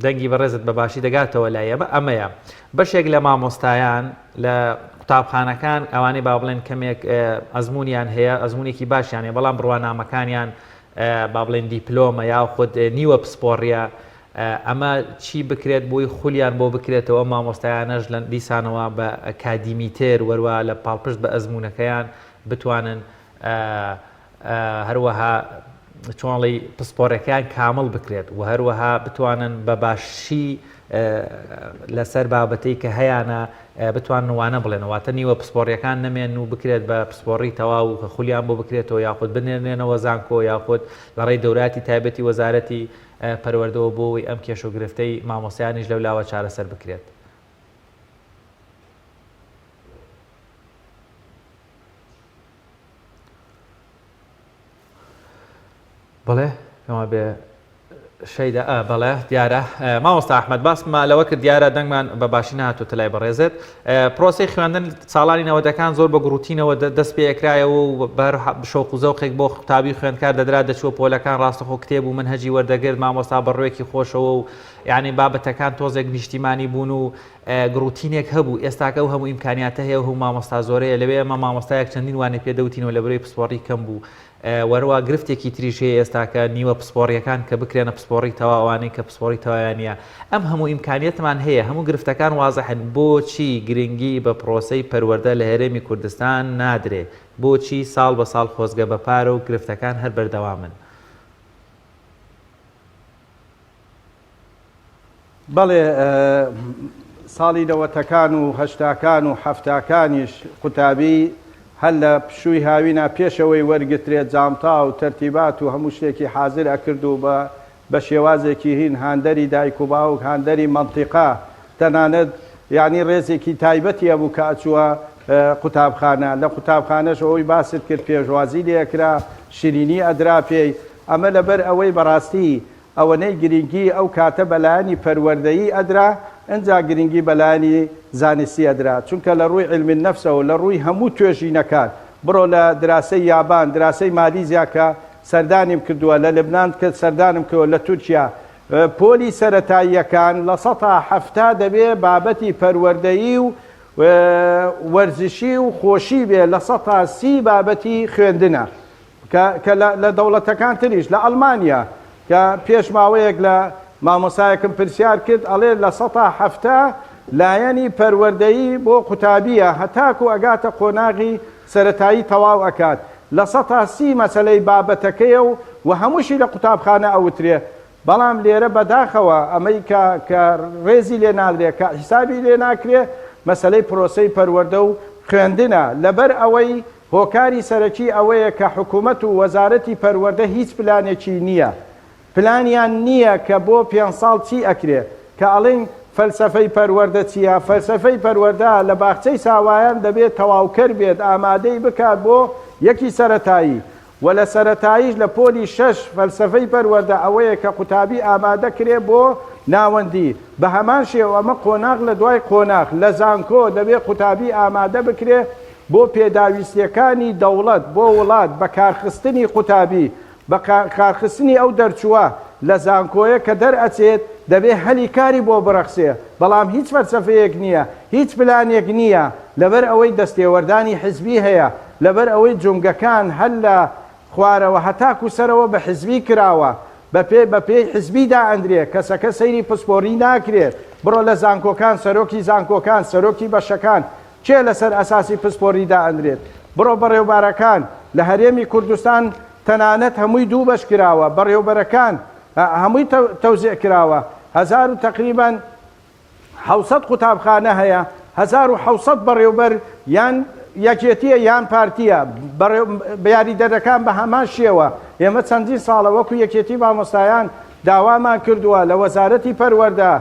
دەنگی بەڕێزت بەباشی دەگاتەوە لای ئێمە ئەمەیە بەشێک لە مامۆستایان لە قوتابخانەکان ئەوانەی با بڵێن کەمێک ئەزمونیان هەیە ئەزمونێکی باشیان هەیە بەڵام بڕوانامەکانیان با بڵێن دیپلۆمە یا خود نیوە پسپۆڕیە ئەمە چی بکرێت بۆی خولیان بۆ بکرێتەوە مامۆستایانەش لە دیسانەوە بە ئەکادیمیتر وەروە لە پاڵپشت بە ئەزمونونەکەیان بتوانن هەروەها چۆنڵی پسپۆرەکان کامل بکرێت و هەروەها بتوانن بە باشی لەسەر بابەتەی کە هەیەە بتوان وانە بڵێنەوەتە نیوە پسپۆڕیەکان نەمێن و بکرێت بە پسپۆڕی تەواو کە خولیان بۆ بکرێتەوە یاخود بنێنێنەوە زانکۆ یاخود لە ڕێی دەوراتی تایبەتی وەزارەتی پەروەردەوە بۆەوەی ئەم کێش و گرفتەی مامۆسایانیش لەولاوە چارەسەر بکرێت. بڵێ پێما بێ شەیدا بەڵێ دیارە مامۆستا ئەحمەد باسمە لەوە کرد دیارە دەنگمان بە باشی نهاتوتە لای بەڕێزێت پرۆسی خوێندن ساڵانی نەوەدەکان زۆر بە گروتینەوە دەست پێ ئەکرایەوە و بەر شەوق و زەوقێک بۆ قوتابی خوێندکار دەدرا دەچوە پۆلەکان ڕاستەخۆ کتێب و منهەجی وەردەگرت مامۆستا بەڕوێکی خۆشەوە و یعنی بابەتەکان تۆزێک نیشتیمانی بوون و گروتینێک هەبوو ئێستاکە و هەموو ئیمکانیاتە هەیە و هەموو مامۆستا زۆرەیە لەوێ ئەمە مامۆستایەک چەندین وانێ پێدەوتینەوە لە بەرەوەی پسپۆڕی کەم بوو وەرەوە گرفتێکی تریژەیە ئێستاکە نیوە پسپۆڕیەکان کە بکرێنە پسپۆڕی تەواوانەی کە پسپۆڕی تەوایانە ئەم هەموو ئیمکانیەتمان هەیە هەموو گرفتەکان وازەحن بۆچی گرنگی بە پرۆسەی پەروەردە لە هەرێمی کوردستان نادرێ بۆچی ساڵ بە ساڵ خۆزگە بەپارە و گرفتەکان هەر بەردەوامن. بەڵێ ساڵی دەوەتەکان و هەشتاکان و هەفتاکانیش قوتابی هەل لە پشووی هاوینا پێشەوەی وەرگترێت جامتا و تەرتیبات و هەموو شتێکی حاضر ئەکرد و بە شێوازێکی هین هاندەری دایک و باوک هاندەری منتیقا تەنانەت یعنی ڕێزێکی تایبەتی هەبوو کە ئەچووە قوتابخانە لە قوتابخانەش ئەوەی باست کرد پێشوازی لێکرا شیرینی ئەدرا پێی ئەمە لەبەر ئەوەی بەڕاستی ئەوەنەی گرنگی ئەو کاتە بەلایانی پەروەردەیی ئەدرا ئەنجا گرنگی بەلایانی زانستی ئەدرا چونکە لە ڕووی علمی نەفسەوە لە ڕووی هەموو توێژینەکان بڕۆ لە دراسی یابان دراسی مالیزیا کە سەردانیم کردووە لە لبنان کە سەردانم کردووە لە تورکیا پۆلی سەرەتاییەکان لە ١٧٠ دەبێ بابەتی پەروەردەیی و وەرزشی و خۆشی بێ لە ١٣٠ بابەتی خوێندنە کە لە دەوڵەتەکان تریش لە ئەڵمانیا کە پێش ماوەیەک لە مامۆسایەکم پرسیار کرد ئەڵێ لە ١٧ لایەنی پەروەردەیی بۆ قوتابیە هەتاکو ئەگاتە قۆناغی سەرەتایی تەواو ئەکات لە ١٣٠ مەسەلەی بابەتەکەیە و هەمووشی لە قوتابخانە ئەوترێ بەڵام لێرە بەداخەوە ئەمەی کە ڕێزی لێ نادرێت کە حیسابی لێ ناکرێ مەسەلەی پرۆسەی پەروەردە و خوێندنە لەبەر ئەوەی هۆکاری سەرەکی ئەوەیە کە حکوومەت و وەزارەتی پەروەردە هیچ پلانێکی نییە پلانیان نییە کە بۆ 5 ساڵ چی ئەکرێ کە ئەڵین فەلسەفەی پەروەردە چییە فەلسەفەی پەروەردە لە باخچەی ساوایان دەبێت تەواوکەر بێت ئامادەی بکات بۆ یەکی سەرەتایی و لە سەرەتاییش لە پۆلی 6 فەلسەفەی پەروەردە ئەوەیە کە قوتابی ئامادە کرێ بۆ ناوەندی بە هەمان شێوە ئەمە قۆناغ لە دوای قۆناغ لە زانکۆ دەبێت قوتابی ئامادە بکرێ بۆ پێداویستیەکانی دەوڵەت بۆ وڵات بە کارخستنی قوتابی بە کارخستنی ئەو دەرچووە لە زانکۆیە کە دەرئەچێت دەبێت هەلی کاری بۆ بڕەخسێ بەڵام هیچ فەلسەفەیەک نییە هیچ پلانێک نییە لەبەر ئەوەی دەستێوەردانی حزبی هەیە لەبەر ئەوەی جونگەکان هەل لە خوارەوە هەتاکو سەرەوە بە حزبی کراوە بە پێی حزبیدا ئەندرێ کەسەکە سەیری پسپۆری ناکرێت بڕۆ لە زانکۆکان سەرۆکی زانکۆکان سەرۆکی بەشەکان چێ لەسەر ئەساسی پسپۆریدا ئەندرێت بڕۆ بەڕێوەبارەکان لە هەرێمی کوردستان تەنانەت هەمووی دوو بەش کراوە بەڕێوەبەرەکان هەمووی تەوزیع کراوە هەزار و تقریباً 700 قوتابخانە هەیە 1700 بەڕێوەبەر یان یەکێتیە یان پارتیە بەیاریدەرەکان بە هەمان شێوە ئێمە چەندین ساڵە وەکو یەکێتی مامۆستایان داوامان کردووە لە وەزارەتی پەروەردە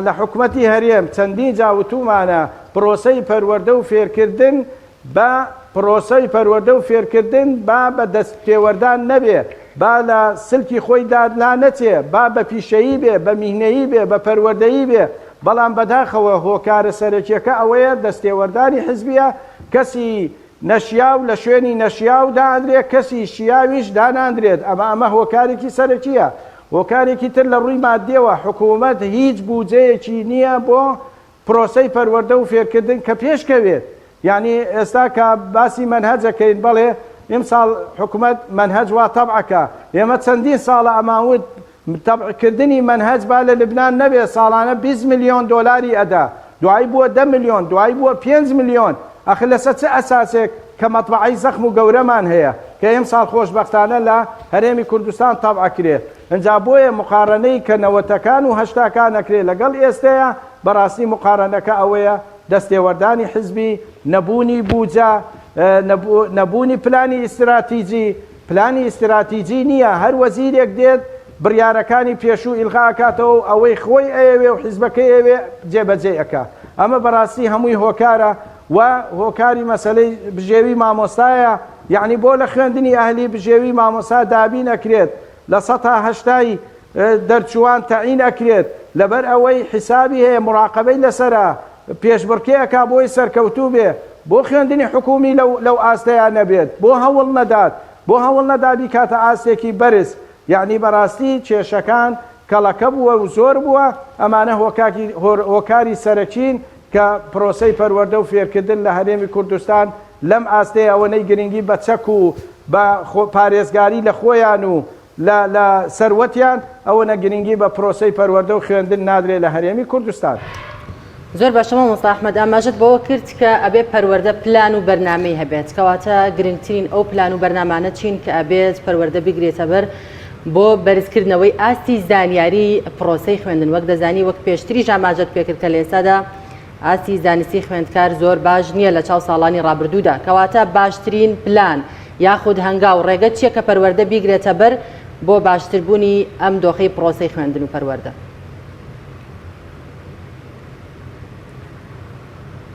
لە حکوومەتی هەرێم چەندین جاوتومانە پرۆسەی پەروەردە و فێرکردن بە پرۆسەی پەروەردە و فێرکردن با بە دەست پێوەردان نەبێ با لە سلکی خۆی دادلا نەچێ با بە پیشەیی بێ بە میهنەیی بێ بە پەروەردەیی بێ بەڵام بەداخەوە هۆکارە سەرەکیەکە ئەوەیە دەستێوەردانی حزبیە کەسی نەشیاو لە شوێنی نەشیاو دانرێت کەسی شیاویش داناندرێت ئەمە هۆکارێکی سەرەکیە هۆکارێکی تر لە ڕووی مادیەوە حکوومەت هیچ بودجەیەکی نییە بۆ پرۆسەی پەروەردە و فێرکردن کە پێشکەوێت یعنی ئێستا کە باسی مەنهەجەکەین بەڵێ ئیمساڵ حکوومەت مەنهەج وا تەبعەکە ئێمە چەندین ساڵە ئەماوت تەبعکردنی مەنهەج با لە لبنان نەبێت ساڵانە 20 ملیۆن دۆلاری ئەدا دوایی بووە 10 ملیۆن دوایی بووە 5 ملیۆن ئەخ لەسەر چه ئەساسێک کە مەطبعەی زەخم و گەورەمان هەیە کە ئێم ساڵ خۆشبەختانە لە هەرێمی کوردستان تەبعکرێ ئەجا بۆیە مقارنەی کە 90ەکان و 80ەکان ئەکرێ لەگەڵ ئێستەیە بەڕاستی مقارنەکە ئەوەیە دەستێوەردانی حزبی نەبوونی بوجە نەبوونی پلانی ئیستراتیجی نییە هەر وەزیرێک دێت بڕیارەکانی پێشوو ئیلغاکاتەوە ئەوەی خۆی ئەوێ و حیزبەکەی ئەوێ جێبەجێ ئەکا ئەمە بەڕاستی هەمووی هۆکارە و هۆکاری مەسلەی بژێوی مامۆستایە یعنی بۆ لە خوێندنی ئەهلی بژێوی مامۆستا دابین ئەکرێت لە 180 دەرچوان تەعین ئەکرێت لەبەر ئەوەی حیسابی هەیە مراقبەی لەسرە پێشبڕکێیەکە بۆی سەرکەوتوو بێ بۆ خوێندنی حکومی لەو ئاستەیان نەبێت بۆ هەوڵ نەدابی کاتە ئاستێکی بەرز یعنی بەڕاستی کێشەکان کەڵەکە بووە و زۆر بووە ئەمانە هۆکاری سەرەکین کە پرۆسەی پەروەردە و فێرکردن لە هەرێمی کوردستان لەم ئاستەیە ئەوەنەی گرنگی بە چەک و بە پارێزگاری لە خۆیان و لە سەروەتیان ئەوەنە گرنگی بە پرۆسەی پەروەردە و خوێندن نادرێت لە هەرێمی کوردستان. زۆر باشەمە مۆستا ئەحمەد ئاماژت بەوە کرد کە ئەبێ پەروەردە پلان و بەرنامەی هەبێت کەواتە گرنگترین ئەو پلان و بەرنامانە چین کە ئەبێت پەروەردە بگرێتە بەر بۆ بەرزکردنەوەی ئاستی زانیاری پرۆسەی خوێندن وەک دەزانی وەک پێشتری ئاماژت پێکرد کە لە ئێستادا ئاستی زانستی خوێندکار زۆر باش نییە لە چاو ساڵانی ڕابردوودا کەواتە باشترین پلان یاخود هەنگاو ڕێگە چیە کە پەروەردە بیگرێتە بەر بۆ باشتربوونی ئەم دۆخەی پرۆسەی خوێندن و پەروەردە.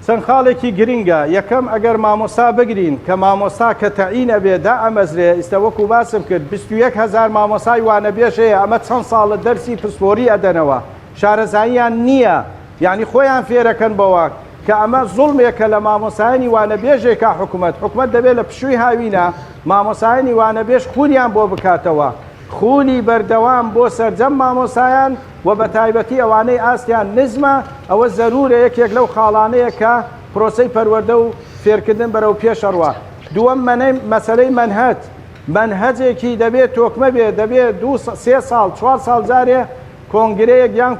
چەند خاڵێکی گرنگە یەکەم ئەگەر مامۆستا بگرین کە مامۆستا کە تەعینە بێدا ئەمەزرێ ئێستاوەکو باسم کرد 21,000 مامۆسای وانەبێژ هەیە ئەمە چەند ساڵە دەرسی پسپۆری ئەدەنەوە شارەزاییان نییە یعنی خۆیان فێرەکەن بەوە کە ئەمە زوڵمێکە لە مامۆسایانی وانەبێژێکا حکوومەت دەبێت لە پشووی هاوینە مامۆسایانی وانەبێژ خونیان بۆ بکاتەوە خونی بەردەوام بۆ سەرجەم مامۆسایان و بە تایبەتی ئەوانەی ئاستیان نزمە ئەوە زەرورە یەکێک لەو خاڵانەیە کە پرۆسەی پەروەردە و فێرکردن بەرەو پێشەڕوە. دووەم مەسەلەی منهەجێکی دەبێت تۆکمە بێت دەبێت 2-3 ساڵ 4 ساڵ جارێ کۆنگرەیەک یان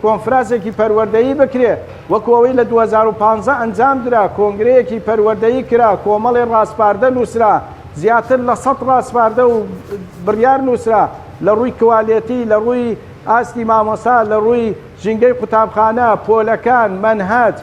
کۆنفرانسێکی پەروەردەیی بکرێ وەکو ئەوەی لە 2015 ئەنجام درا کۆنگرەیەکی پەروەردەیی کرا کۆمەڵی ڕاستپاردە نووسرا زیاتر لە 100 ڕاستپاردە و بڕیار نووسرا لە ڕووی کوالیەتی لە ڕووی ئاستی مامۆسا لە ڕووی ژینگەی قوتابخانە پۆلەکان منهەج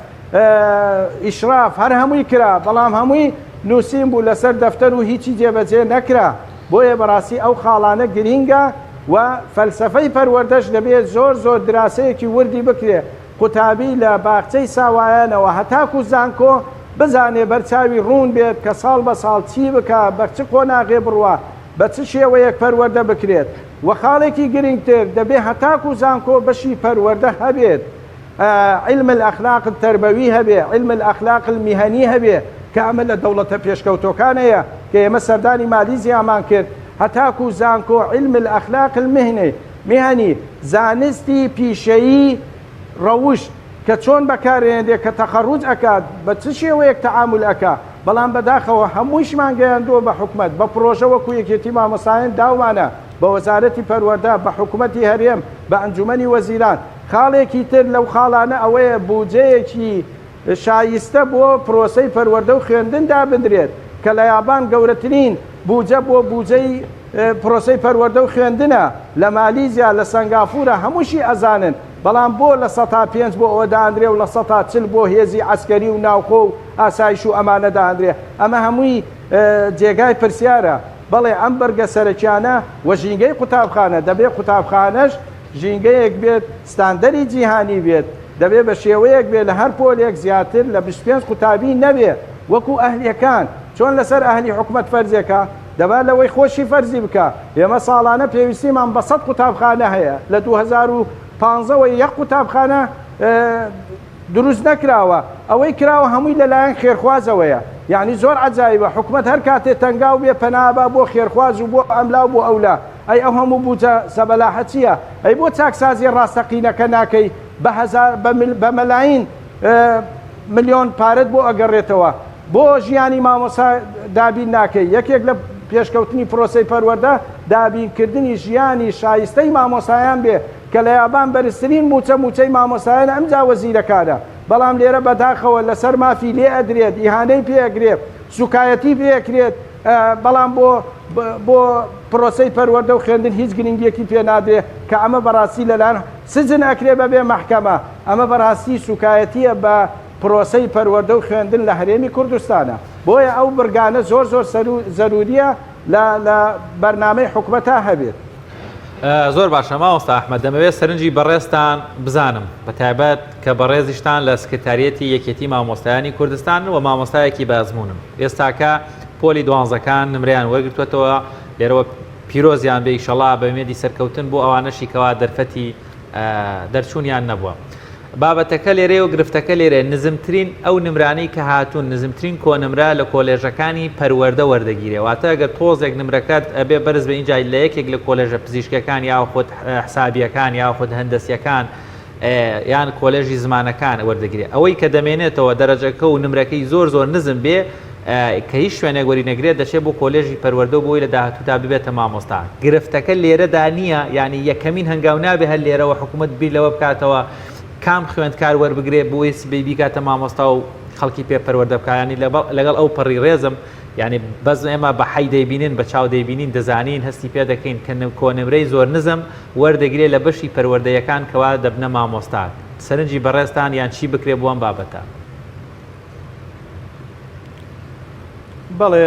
ئیشراف هەر هەمووی کرا بەڵام هەمووی نووسین بوو لەسەر دەفتەر و هیچی جێبەجێ نەکرا بۆیە بەڕاستی ئەو خاڵانە گرینگە و فەلسەفەی پەروەردەش دەبێت زۆر دراسەیەکی وردی بکرێ قوتابی لە باخچەی ساوایانەوە هەتاکو زانکۆ بزانێ بەرچاوی ڕوون بێت کە ساڵ بە ساڵ چی بکە بە چ قۆناغێ بڕوە بە چ شێوەیەک پەروەردە بکرێت و خاڵێکی گرنگتر دەبێت هەتاکو زانکۆ بەشی پەروەردە هەبێت علم الأخلاق التربوي هەبێ علم الأخلاق المهني هەبێ کە ئەمە لە دەوڵەتە پێشکەوتۆکانەیە کە ئێمە سەردانی مالی زیامان کرد هەتاکو زانکۆ علم الأخلاق المهني زانستی پیشەیی ڕەوشت کە چۆن بەکارێنێت کە تەخەڕوج ئەکات بە چ شێوەیەک تەعامل ئەکا بەڵام بەداخەوە هەموویشمان گەیاندووە بە حکومەت بە پرۆژە وەکو یەکێتی مامۆستایان داوانە بە وەزارەتی پەروەردە بە حکوومەتی هەرێم بە ئەنجومەنی وەزیران خاڵێکی تر لەو خاڵانە ئەوەیە بودجەیەکی شایستە بۆ پرۆسەی پەروەردە و خوێندن دابدرێت کە لە یابان گەورەترین بودجە بۆ بودجەی پرۆسەی پەروەردە و خوێندنە لە مالیزیا لە سنگافورە هەمووشی ئەزانن بەڵام بۆ لە 105 بۆ ئەوە داندرێ و لە 140 بۆ هێزی عسکەری و ناوخۆ و ئاسایش و ئەمانە داندرێ ئەمە هەمووی جێگای پرسیارە بەڵێ ئەم بەرگە سەرەکیانە و ژینگەی قوتابخانە دەبێت قوتابخانەش ژینگەیەک بێت ستاندەری جیهانی بێت دەبێت بە شێوەیەک بێت لە هەر پۆلێک زیاتر لە 25 قوتابی نەبێ وەکو ئەهلیەکان چۆن لەسەر ئەهلی حکومەت فەرزێکە دەبات لەوەی خۆشی فەرزی بکە ئێمە ساڵانە پێویستیمان بە 100 قوتابخانە هەیە لە 2015 یەک قوتابخانە دروست نەکراوە ئەوەی کراوە هەمووی لەلایەن خێرخوازەوەیە یعنی زۆر عجایبە حکومەت هەر کاتێ تەنگاو بێ پەنابە بۆ خێرخواز و بۆ ئەملا و بۆ ئەولا ئەی ئەو هەموو بوجە سەبەلاحە چییە ئەی بۆ چاکسازی ڕاستەقینەکە ناکەی بە مەلاین ملیۆن پارەت بۆ ئەگەڕێتەوە بۆ ژیانی مامۆسا دابین ناکەی یەکێک لە پێشکەوتنی پرۆسەی پەروەردە دابینکردنی ژیانی شایستەی مامۆسایان بێ کە لە یابان بەرزترین موچەی مامۆسایان ئەمجا وەزیرەکانە بەڵام لێرە بەداخەوە لەسەر مافی لێ ئەدرێت ئیهانەی پێەگرێت سوکایەتی پێکرێت بەڵام بۆ پرۆسەی پەروەردە و خوێندن هیچ گرنگیەکی پێ نادرێت کە ئەمە بەڕاستی لەلاەن سزن ئەکرێ بەبێ محکەمە ئەمە بەڕاستی سوکایەتیە بە پرۆسەی پەروەردە و خوێندن لە هەرێمی کوردستانە بۆیە ئەو برگانە زۆر زەروریە لە بەرنامەی حکومەتا هەبێت. زۆر باشە مامۆستا ئەحمەد دەمەوێت سەرنجی بەڕێزتان بزانم بە تایبەت کە بەڕێزیشتان لە سکرتاریەتی یەکێتی مامۆستایانی کوردستان و مامۆستایەکی بازمونم ئێستاکە پۆلی دوانزەکان نمریان وەرگرتوێتەوە لێرەوە پیرۆزیان بێ ئیشەڵا بە مێدی سەرکەوتن بۆ ئەوانەشی کەوا دەرفەتی دەرچوونیان نەبووە. بابەتەکە لێرێ و گرفتەکە لێرە نزمترین ئەو نمرانەی کە هاتوون نزمترین کۆنمرا لە کۆلێژەکانی پەروەردە وەردەگیرێ واتە ئەگەر تۆزێک نمرەکەت ئەبێ بەرز بە اینجای لە یەکێک لە کۆلێژە پزیشکەکان یاخود حسابیەکان یاخود هەندەسیەکان یان کۆلێژی زمانەکان وەردەگیرێ ئەوەی کە دەمێنێتەوە دەرەجەکە و نمرەکەی زۆر نزم بێ کە هیچ شوێنێک وەرینەگرێت دەچێت بۆ کۆلێژی پەروەردە بۆی لە داهاتوودا ببێتە مامۆستا گرفتەکە لێرەدا نییە ینی یەکەمین هەنگاو نابێ هەر لێرەوە حکوومەت بیر لەوە بکاتەوە کام خوێندکار وەربگرێ بۆی سبەی بیکاتە مامۆستا و خەڵکی پێ پەروەردە بکایانی لەگەڵ ئەو پەڕی ڕێزم ینی بەس ئێمە بە حەی دەیبینین بە چاو دەیبینین دەزانین هەستی پێ دەکەین کە کۆنمرەی زۆر نزم وەردەگرێت لە بەشی پەروەردەیەکان کەوا دەبنە مامۆستا سەرنجی بەڕێستان یان چی بکرێ بۆ ئەم بابەتە. بەڵێ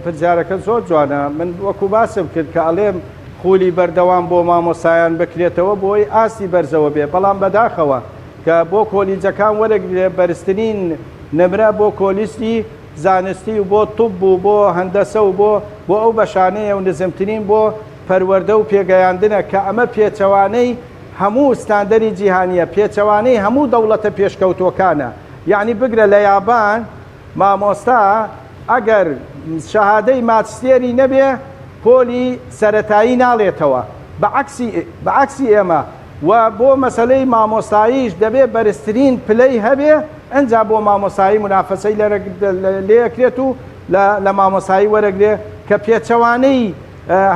پرسیارەکە زۆر جوانە من وەکو باسم کرد کە ئەڵێم خولی بەردەوام بۆ مامۆسایان بکرێتەوە بۆی ئاستی بەرزەوە بێ بەڵام بەداخەوە کە بۆ کۆلیجەکان وەرەگرێ بەرزترین نمرە بۆ کۆلیستی زانستی و بۆ توب و بۆ هەندەسە و بۆ ئەو بەشانەیە و نزمترین بۆ پەروەردە و پێگەیاندنە کە ئەمە پێچەوانەی هەموو ستاندەری جیهانیە پێچەوانەی هەموو دەوڵەتە پێشکەوتوەکانە یعنی بگرە لە یابان مامۆستا ئەگەر شەهادەی ماچستێری نەبێ پۆلی سەرەتایی ناڵێتەوە بەعکسی ئێمە و بۆ مەسلەی مامۆستاییش دەبێ بەرزترین پلەی هەبێ ئەنجا بۆ مامۆسایی منافەسەی لێەکرێت و لە مامۆسایی وەرەگرێ کە پێچەوانەی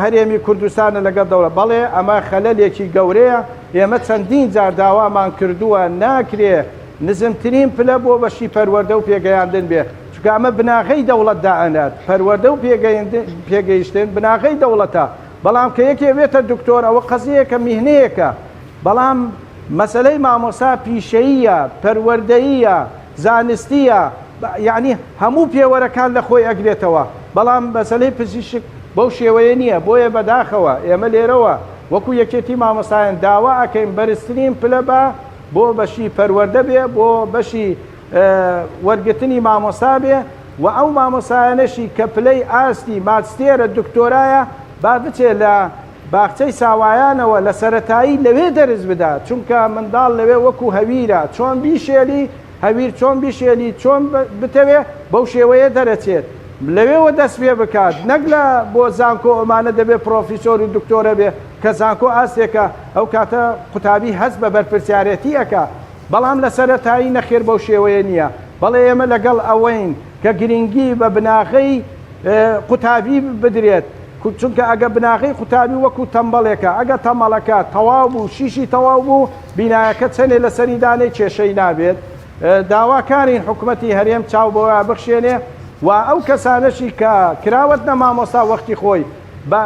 هەرێمی کوردستانە لەگەڵ دەوڵەت بەڵێ ئەمە خەلەلێکی گەورەیە ئێمە چەندین جار داوامان کردووە ناکرێ نزمترین پلە بۆ بەشی پەروەردە و پێگەیاندن بێ چونکە ئەمە بناغەی دەوڵەتدا ئەنات پەروەردە و پێگەیشتن بناغەی دەوڵەتە بەڵام کە یەکێ بێتە دکتۆر ئەوە قەزەیەکە میهنەیەکە بەڵام مەسلەی مامۆسا پیشەییە پەروەردەییە زانستیە یعنی هەموو پێوەرەکان لە خۆی ئەگرێتەوە بەڵام مەسلەی پزیشک بەو شێوەیە نییە بۆیە بەداخەوە ئێمە لێرەوە وەکو یەکێتی مامۆسایان داوا ئەکەین بەرزترین پلە بۆ بەشی پەروەردە بێ بۆ بەشی وەرگرتنی مامۆستا بێ و ئەو مامۆسایانەشی کە پلەی ئاستی ماچستێرە دکتۆرایە با بچێ لە باخچەی ساوایانەوە لە سەرەتایی لەوێ دەرز بدات چونکە منداڵ لەوێ وەکو هەویرە چۆن بیشێلی هەویر چۆن بیشێلی چۆن بتەوێ بەو شێوەیە دەرەچێت لەوێەوە دەست پێ بکات نەک لە بۆ زانکۆ ئەمانە دەبێت پرۆفیسۆر و دکتۆرە بێ کە زانکۆ ئاستێکە ئەو کاتە قوتابی هەست بە بەرپرسیارەتی ئەکا بەڵام لە سەرەتایی نەخێر بەو شێوەیە نییە بەڵێ ئێمە لەگەڵ ئەوەین کە گرنگی بە بناغەی قوتابی بدرێت چونکە ئەگە بناغەی قوتابی وەکو تەمبەڵێکە ئەگە تەمەڵەکە تەواو بوو شیشی تەواو بوو بینایەکە چەندێ لە سەریدانەی کێشەی نابێت داواکارین حکوومەتی هەرێم چاو بۆ بخشێنێ و ئەو کەسانەشی کە کراوەت نە مامۆستا وەختی خۆی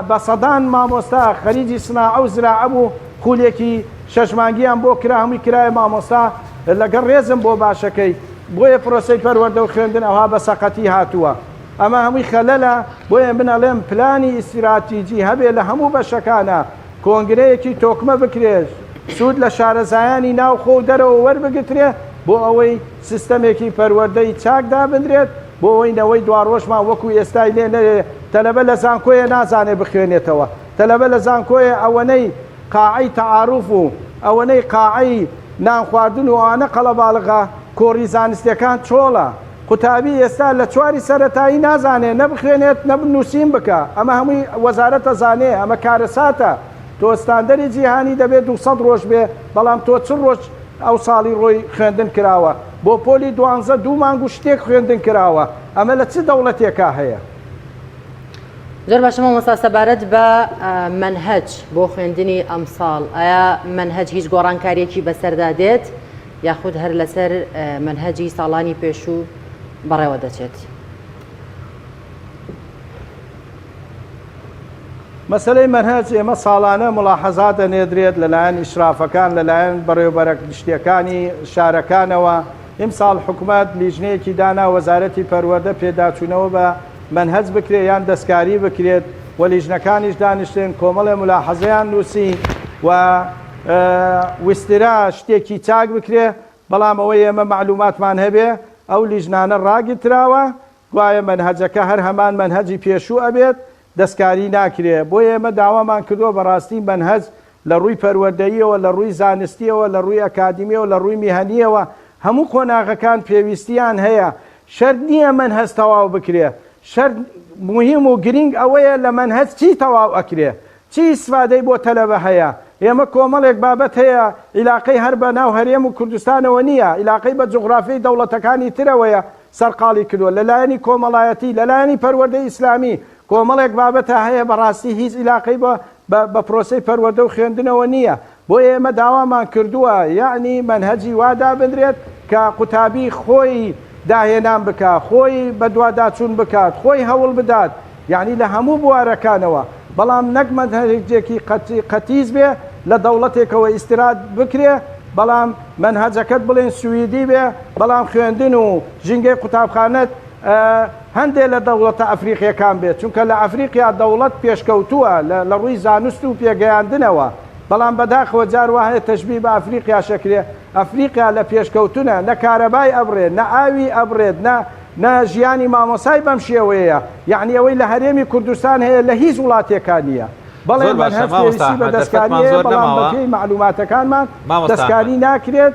بە سەدان مامۆستا خەریجی سناعە و زراعە بوو خولێکی شەشمانگیان بۆ کرا هەمووی کرایە مامۆستا لەگەڵ ڕێزم بۆ باشەکەی بۆیە پرۆسەی پەروەردە و خوێندن ئەوها بە سەقەتی هاتووە ئەمە هەمووی خەلەلە بۆیە بنەڵێم پلانی ئیستراتیجی هەبێ لە هەموو بەشەکانە کۆنگرەیەکی تۆکمە بکرێت سوود لە شارەزایانی ناوخۆ و دەرەوە وەربگترێ بۆ ئەوەی سیستەمێکی پەروەردەی چاکدا بندرێت بۆ ئەوەی نەوەی دوڕۆژمان وەکو ئێستای لێ نەرێ تەلەبە لە زانکۆیە نازانێ بخوێنێتەوە تەلەبە لە زانکۆیە ئەوەنەی قاعەی تەعاروف و ئەوەنەی قاعەی نان خواردن و ئانە قەڵەباڵغا کۆڕی زانستیەکان چۆڵە قوتابی ئێستا لە چواری سەرەتایی نازانێ نەبخوێنێت نەبنووسین بکە ئەمە هەمووی وەزارەتە زانێ ئەمە کارەساتە تۆ ستاندەری جیهانی دەبێت 200 ڕۆژ بێ بەڵام تۆ چ ڕۆژ ئەو ساڵی ڕۆی خوێندن کراوە بۆ پۆلی 12 مانگ و شتێک خوێندن کراوە ئەمە لە چ دەوڵەتێکا هەیە زۆر باشە مامۆستا سەبارەت بە منهەج بۆ خوێندنی ئەمساڵ ئایا منهەج هیچ گۆڕانکاریەکی بەسەردا دێت یاخود هەر لەسەر منهەجی ساڵانی پێشوو بەڕێوە دەچێت مەسلەی مەنهەج ئێمە ساڵانە ملاحەزات دەنێدرێت لەلایەن ئیشرافەکان لەلایەن بەڕێوەبەرە گشتیەکانی شارەکانەوە ئیمساڵ حکوومەت لیژنەیەکی دانا وەزارەتی پەروەردە پێداچوونەوە بە مەنهەج بکرێت یان دەستکاری بکرێت و لیژنەکانیش دانیشتێن کۆمەڵێ ملاحەزەیان نووسی و ویسترا شتێکی چاک بکرێ بەڵام ئەوەی ئێمە معلوماتمان هەبێ ئەو لیژنانە ڕاگیرتراوە گوایە مەنهەجەکە هەر هەمان مەنهەجی پێشوو ئەبێت دەستکاری ناکرێ بۆ ئێمە داوامان کردووە بەڕاستی مەنهەج لە ڕووی پەروەردەییەوە لە ڕووی زانستیەوە لە ڕووی ئەکادمیەوە لە ڕووی میهەنیەوە هەموو قۆناغەکان پێویستیان هەیە شەرت نییە مەنهەج تەواو بکرێ شەرت مهم و گرنگ ئەوەیە لە مەنهەج چی تەواو ئەکرێ چی ئیسفادەی بۆ تەلەبە هەیە ئێمە کۆمەڵێک بابەت هەیە عیلاقەی هەر بە ناو هەرێم و کوردستانەوە نییە عیلاقەی بە جوغرافیای دەوڵەتەکانی ترەوەیە سەرقاڵی کردووە لەلایەنی کۆمەڵایەتی لەلایەنی پەروەردەی ئیسلامی کۆمەڵێک بابەتە هەیە بەڕاستی هیچ عیلاقەی بە پرۆسەی پەروەردە و خوێندنەوە نییە بۆ ئێمە داوامان کردووە یعنی مەنهەجی وادا بدرێت کە قوتابی خۆی داهێنان بکات خۆی بە دوواداچوون بکات خۆی هەوڵ بدات یعنی لە هەموو بوارەکانەوە بەڵام نەک مەنهەجێکی قەتیز بێ لە دەوڵەتێکەوە ئیستراد بکرێ بەڵام مەنهەجەکەت بڵێن سویدی بێ بەڵام خوێندن و ژینگەی قوتابخانەت هەندێک لە دەوڵەتە ئەفریقیەکان بێت چونکە لە ئەفریقیا دەوڵەت پێشکەوتووە لە ڕووی زانست و پێگەیاندنەوە بەڵام بەداخەوە جار وایە تەشبیه بە ئەفریقیا شەکرێ ئەفریقیا لە پێشکەوتونە نە کارەبای ئەبرێت نە ئاوی ئەبرێت نە ژیانی مامۆسای بەم شێوەیە یعنی ئەوەی لە هەرێمی کوردستان هەیە لە هیچ وڵاتێکان نییە بەڵێ مەنهەج پێویستی بە دەستکاریە بەڵام بەپێی معلوماتەکانمان دەستکاری ناکرێت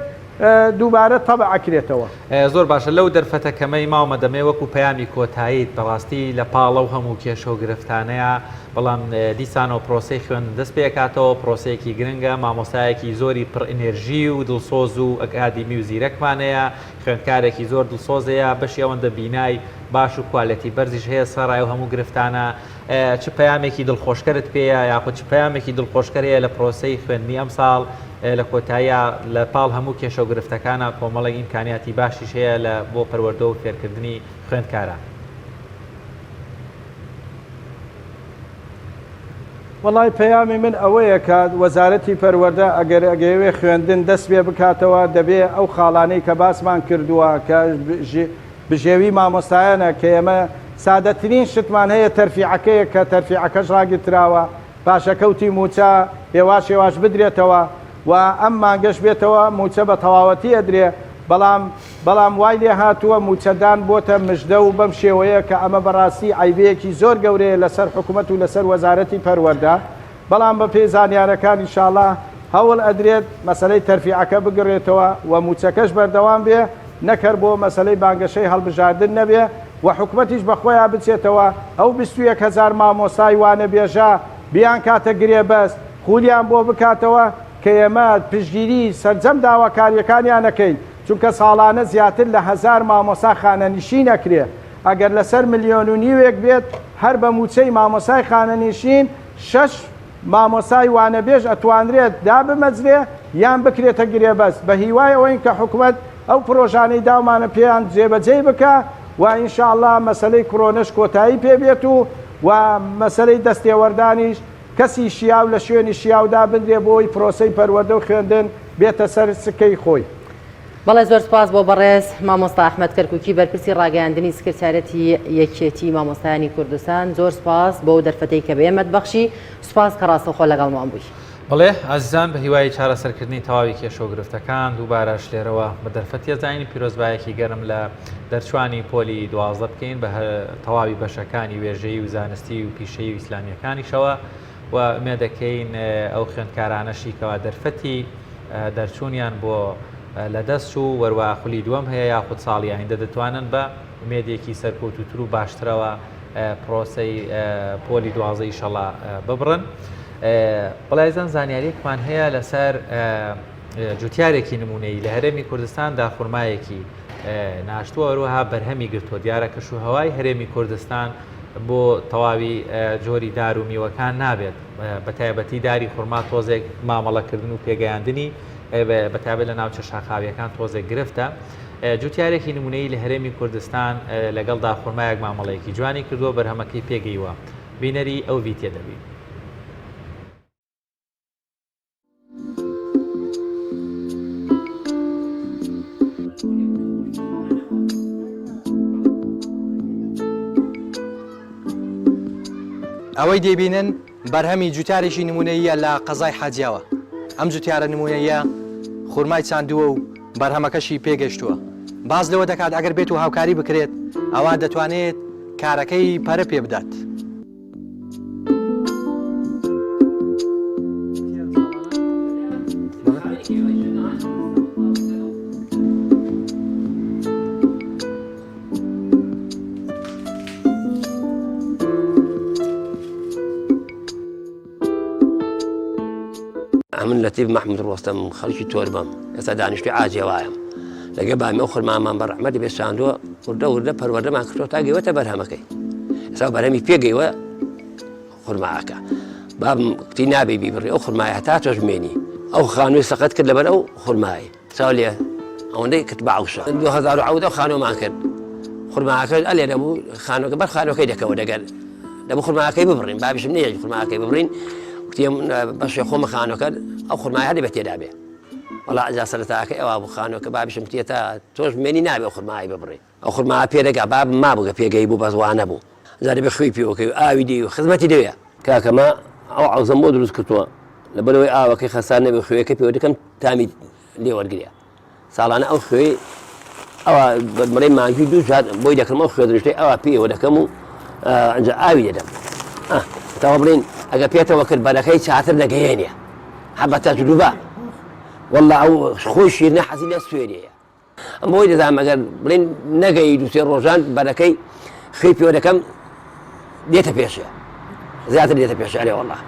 دووبارە تەبع ئەکرێتەوە زۆر باشە لەو دەرفەتەکەمەی ماوەمە دەمێ وەکو پەیامی کۆتاییت بەڕاستی لە پاڵە و هەموو کێشە و گرفتانەیە بەڵام دیسانەوە پرۆسی خوێن دەست پێکاتەوە پرۆسەیەکی گرنگە مامۆستایەکی زۆری پڕ ئینێرژی و دڵسۆز و ئەکادیمی و زیرەکمانەیە خوێندکارێکی زۆر دڵسۆزەیە بەشی ئەوەندە بینای باش و کوالەتی بەرزیش هەیە سەرای و هەموو گرفتانە چ پەیامێکی دڵخۆشکەرت پێەیە یاخود چ پەیامێکی دڵخۆشکەر هەیە لە پرۆسەی خوێندنی ئەمساڵ لە کۆتاییە لە پاڵ هەموو کێشە و گرفتەکانە کۆمەڵی ئیمکانیاتی باشیش هەیە لە بۆ پەروەردە و فێرکردنی خوێندکاران وڵای پەیامی من ئەوەیە کە وەزارەتی پەروەردە ئەگەر ئەگەوێ خوێندن دەست پێ بکاتەوە دەبێ ئەو خاڵانەی کە باسمان کردووە کە بژێوی مامۆستایانە کە ئێمە سادەترین شتمان هەیە تەرفیعەکەیە کە تەرفیعەکەش ڕاگرتراوە پاشەکەوتی موچە هێواش هێواش بدرێتەوە و ئەم مانگەش بێتەوە موچە بە تەواوەتی ئەدرێ بەڵام وای لێ هاتووە موچەدان بۆتە مژدە و بەم شێوەیە کە ئەمە بەڕاستی عیبەیەکی زۆر گەورەیە لەسەر حکوومەت و لەسەر وەزارەتی پەروەردە بەڵام بە پێی زانیارەکان ئینشاءڵڵا هەوڵ ئەدرێت مەسەلەی تەرفیعەکە بگڕێتەوە و موچەکەش بەردەوام بێ نەکەر بۆ مەسەلەی بانگەشەی هەڵبژاردن نەبێ و حکوومەتیش بەخۆیان بچێتەوە ئەو 21,000 مامۆسای وانە بێژە بیان کاتە گرێ بەست خولیان بۆ بکاتەوە کە ئێمە پشتگیری سەرجەم داواکاریەکانیان نەکەین چونکە ساڵانە زیاتر لە 1000 مامۆسا خانەنشین ئەکرێ ئەگەر لەسەر 1.5 ملیۆن بێت هەر بە موچەی مامۆسای خانەنشین 6 مامۆسای وانەبێژ ئەتوانرێت دا بمەجرێ یان بکرێتە گرێ بەست بە هیوای ئەوەی کە حکوومەت ئەو پرۆژانەی داومانە پێیان جێبەجێ بکە و ئینشاءڵڵا مەسەلەی کۆرۆنەش کۆتایی پێبێت و مەسەلەی دەستێوەردانیش کەسی شیاو لە شوێنی شیاودا بندرێ بۆی پرۆسەی پەروەردە و خوێندن بێتە سەر سکەی خۆی. بەڵێ زۆر سپاس بۆ بەڕێز مامۆستا ئەحمەد کەرکووکی بەرپرسی ڕاگەیاندنی سکرتارەتی یەکێتی مامۆستایانی کوردستان زۆر سپاس بۆ دەرفەتەی کە بێمەت بەخشی سپاس کە ڕاستەوخۆ لەگەڵمان بووی. بڵێ ئازیزان بە هیوای چارەسەرکردنی تەواوی کێشە و گرفتەکان دووبارەش لێرەوە بە دەرفەتی زانینی پیرۆزبایەکی گەرم لە دەرچوانی پۆلی 12 بکەین بە تەواوی بەشەکانی وێژەیی و زانستی و پیشەیی و ئیسلامیەکانیشەوە و ئومێد دەکەین ئەو خوێندکارانەشی کەوا دەرفەتی دەرچوونیان بۆ لە دەست و وەروە خولی دووەم هەیە یاخود ساڵی ئایندە دەتوانن بە ئومێدێکی سەرکەوتوتر و باشترەوە پرۆسەی پۆلی 12 ئیشەڵا ببڕن. بەڵایزان زانیاریەکمان هەیە لەسەر جوتیارێکی نمونەی لە هەرێمی کوردستان داخورمایەکی ناشتووە وەروەها بەرهەمی گرتووە دیارە کەشوهەوای هەرێمی کوردستان بۆ تەواوی جۆری دار و میوەکان نابێت بە تایبەتی داری خورما تۆزێک مامەڵەکردن و پێگەیاندنی بەتابێت لە ناوچە شاخاویەکان تۆزێک گرفتە جوتیارێکی نمونەی لە هەرێمی کوردستان لەگەڵ داخورمایەک مامەڵەیەکی جوانی کردووە بەرهەمەکەی پێگەیوە بینەری ئەو ڤیتێ دەبێت. ئەوەی دەبینن بەرهەمی جوتارێکی نمونەیە لە قەزای حاجیاوە. ئەم جوتیارە نمونەیە خورمای چاندووە و بەرهەمەکەشی پێگەشتووە. باز لەوە دەکات ئەگەر بێت و هاوکاری بکرێت ئەوە دەتوانێت کارەکەی پەرە پێ بدات. من لەتیب محمود ڕۆستەم خەڵکی تۆربەم ئێستا دانیشتوی ئاجێوایە لەگە بامی ئەو خورمامان بە ڕەحمەتی بێساندووە وردە وردە پەروەردەمان کردەوە تا گەیوەتە بەرهەمەکەی. ئێستا بەرهەمی پێگەیوە خورماکە بابم کتی نابێ بیبڕێ ئەو خورمایە هەتا تۆش بمێنی ئەو خانووی سەقەت کرد لەبەر ئەو خورمایی چاو لێ ئەوەندەی کرد بە عەوشە 2010 خانوومان کرد خورماکە ئەلێ دەبوو خانووەکە بەر خانووەکەی دەکەوە دەگەر دەبوو خورماکەی ببڕین بابیشم نێژی خورماکەی ببڕین بەشێ خۆمە خانووەکە ئەو خورمای هەردی بە تێدا بێ وەڵا ئەجا سەرەتاکە ئەوە بوو خانووەکە بابیشم تێتە تۆش بمێنی نابێ ئەو خورمای ببڕێ ئەو خورما پێدەگا باب مابووگە پێگەی بوو بەزوانە بوو زارە بێ خوێی پێوەکەی ئاوی دی و خزمەتی دەوێ کاکەمە ئەو عەوزەم بۆ دروست کردووە لەبەرەوەی ئاوەکەی خەسار نەبێ خوێەکە پێوە دەکەم تامی لێ وەرگرێ ساڵانە ئەو خوێ ئەوە بەمەڵەی مانگی دوو جات بۆی دەکەم ئەو خوێ دروشتەی ئەوە پێوە دەکەم و ئەنجا ئاوی دەدەم تەوا بڵین ئەگە پێێتەوە کرد بەرەکەی چاتر دەگەیێنێ حەبە تەجروبە وەڵا ئەو خۆی شیرنە حەزی لە سوێریەیە ئەم بۆی دەزانم ئەگەر بڵین نەگەی دووسێ ڕۆژان بەرەکەی خوێی پێوە دەکەم دێتە پێشێ زیاتر دێتە پێشێ ئەرێ وەڵا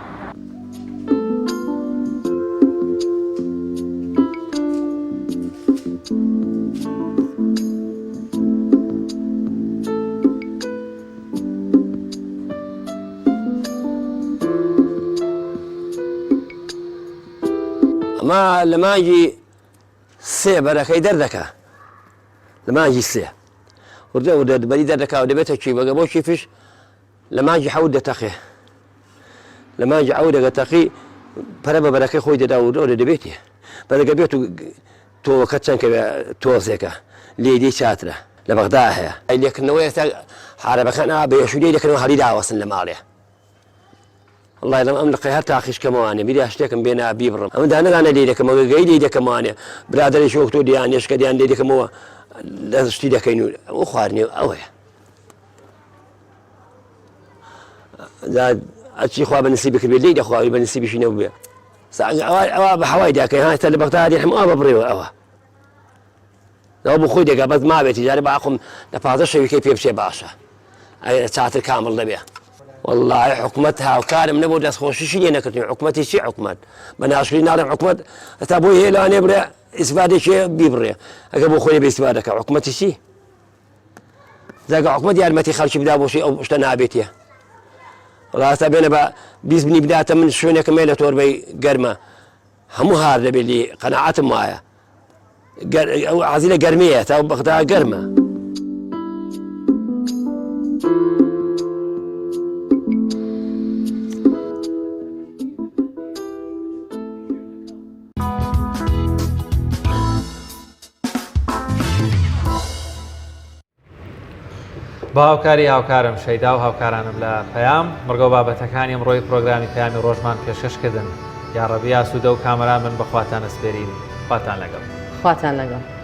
ئەمە لە مانگی سێ بەرەکەی دەردەکا لە مانگی سێ وردە وردە بەری دەردەکا و دەبێتە چی بەگە بۆ چیفش لە مانگی حەوت دەتەقێ لە مانگی حەوت دەگەتەقی پەرە بە بەرەکەی خۆی دەدا وردە وردە دەبێتێ بەدەگە بێت و تۆوەکە چەند کە تۆزێکە لێدی چاترە لە بەغدا هەیە ئەی لێکردنەوەی ئێستا حارەبەکان بێشودەی دەکەنەوە هەڵی داوەسن لە ماڵێ والله لەم ئەم لەقەی هەر تاقیشکەمەوانێ بیری شتێکم بێنا بیبڕم ئەمە دانەدانە لێ دەکەمەوە گەی لێ دەکەموانێ برادەرێکی وەک تۆ دیانێشکە دیان لێ دەکەمەوە لە شتی دەکەین و ئەو خواردنێ ئەوەیە ئەچی خوا بەنسیب بکرێت لێ دەخواوی بەنسیبیشی نەبوو بێ ئەوە بە هەوای داکەین هاتە لە بەغدادی هەموو ئەوە بڕێەوە ئەوە ئەوە بۆ خۆی دەگا بەس مابێتی جارێ باخۆم لە 15 شەویکەی پێ بچێ باشە چاتر کامڵ دەبێ والله حکومت هاوکارم نەبوو دەستخۆشیشی لێ نەکردین حکومەتی چی حکومت بە ناشری ناڵێم حکومت هەتا بۆی هێلانێ برێ ئیسفادێکی بیبڕێ ئەگە بۆ خۆی بە ئیسفادەکە حکومەتی چی جاگە حکومت یارمەتی خەڵکی بدا بۆشی ئەو شتە نابێتێ ڕاستە بێنە بە بیست بنی بداتە من شوێنێکم لە تۆربەی گەرمە هەموو هار دەبێت لی قەنەعەتم وایە ئەو حەزی لە گەرمەیە تا بەغدا گەرمە با هاوکاری هاوکارم شەیدا و هاوکارانم لە پەیام مڕگە بابەتەکانی ئەمڕۆی پرۆگرامی پەیامی ڕۆژمان پێشکەشکردن یاڕەبی ئاسوودە و کامەران من بەخواتان ئەسپێرین خواتان لەگەڵ خواتان لەگەڵ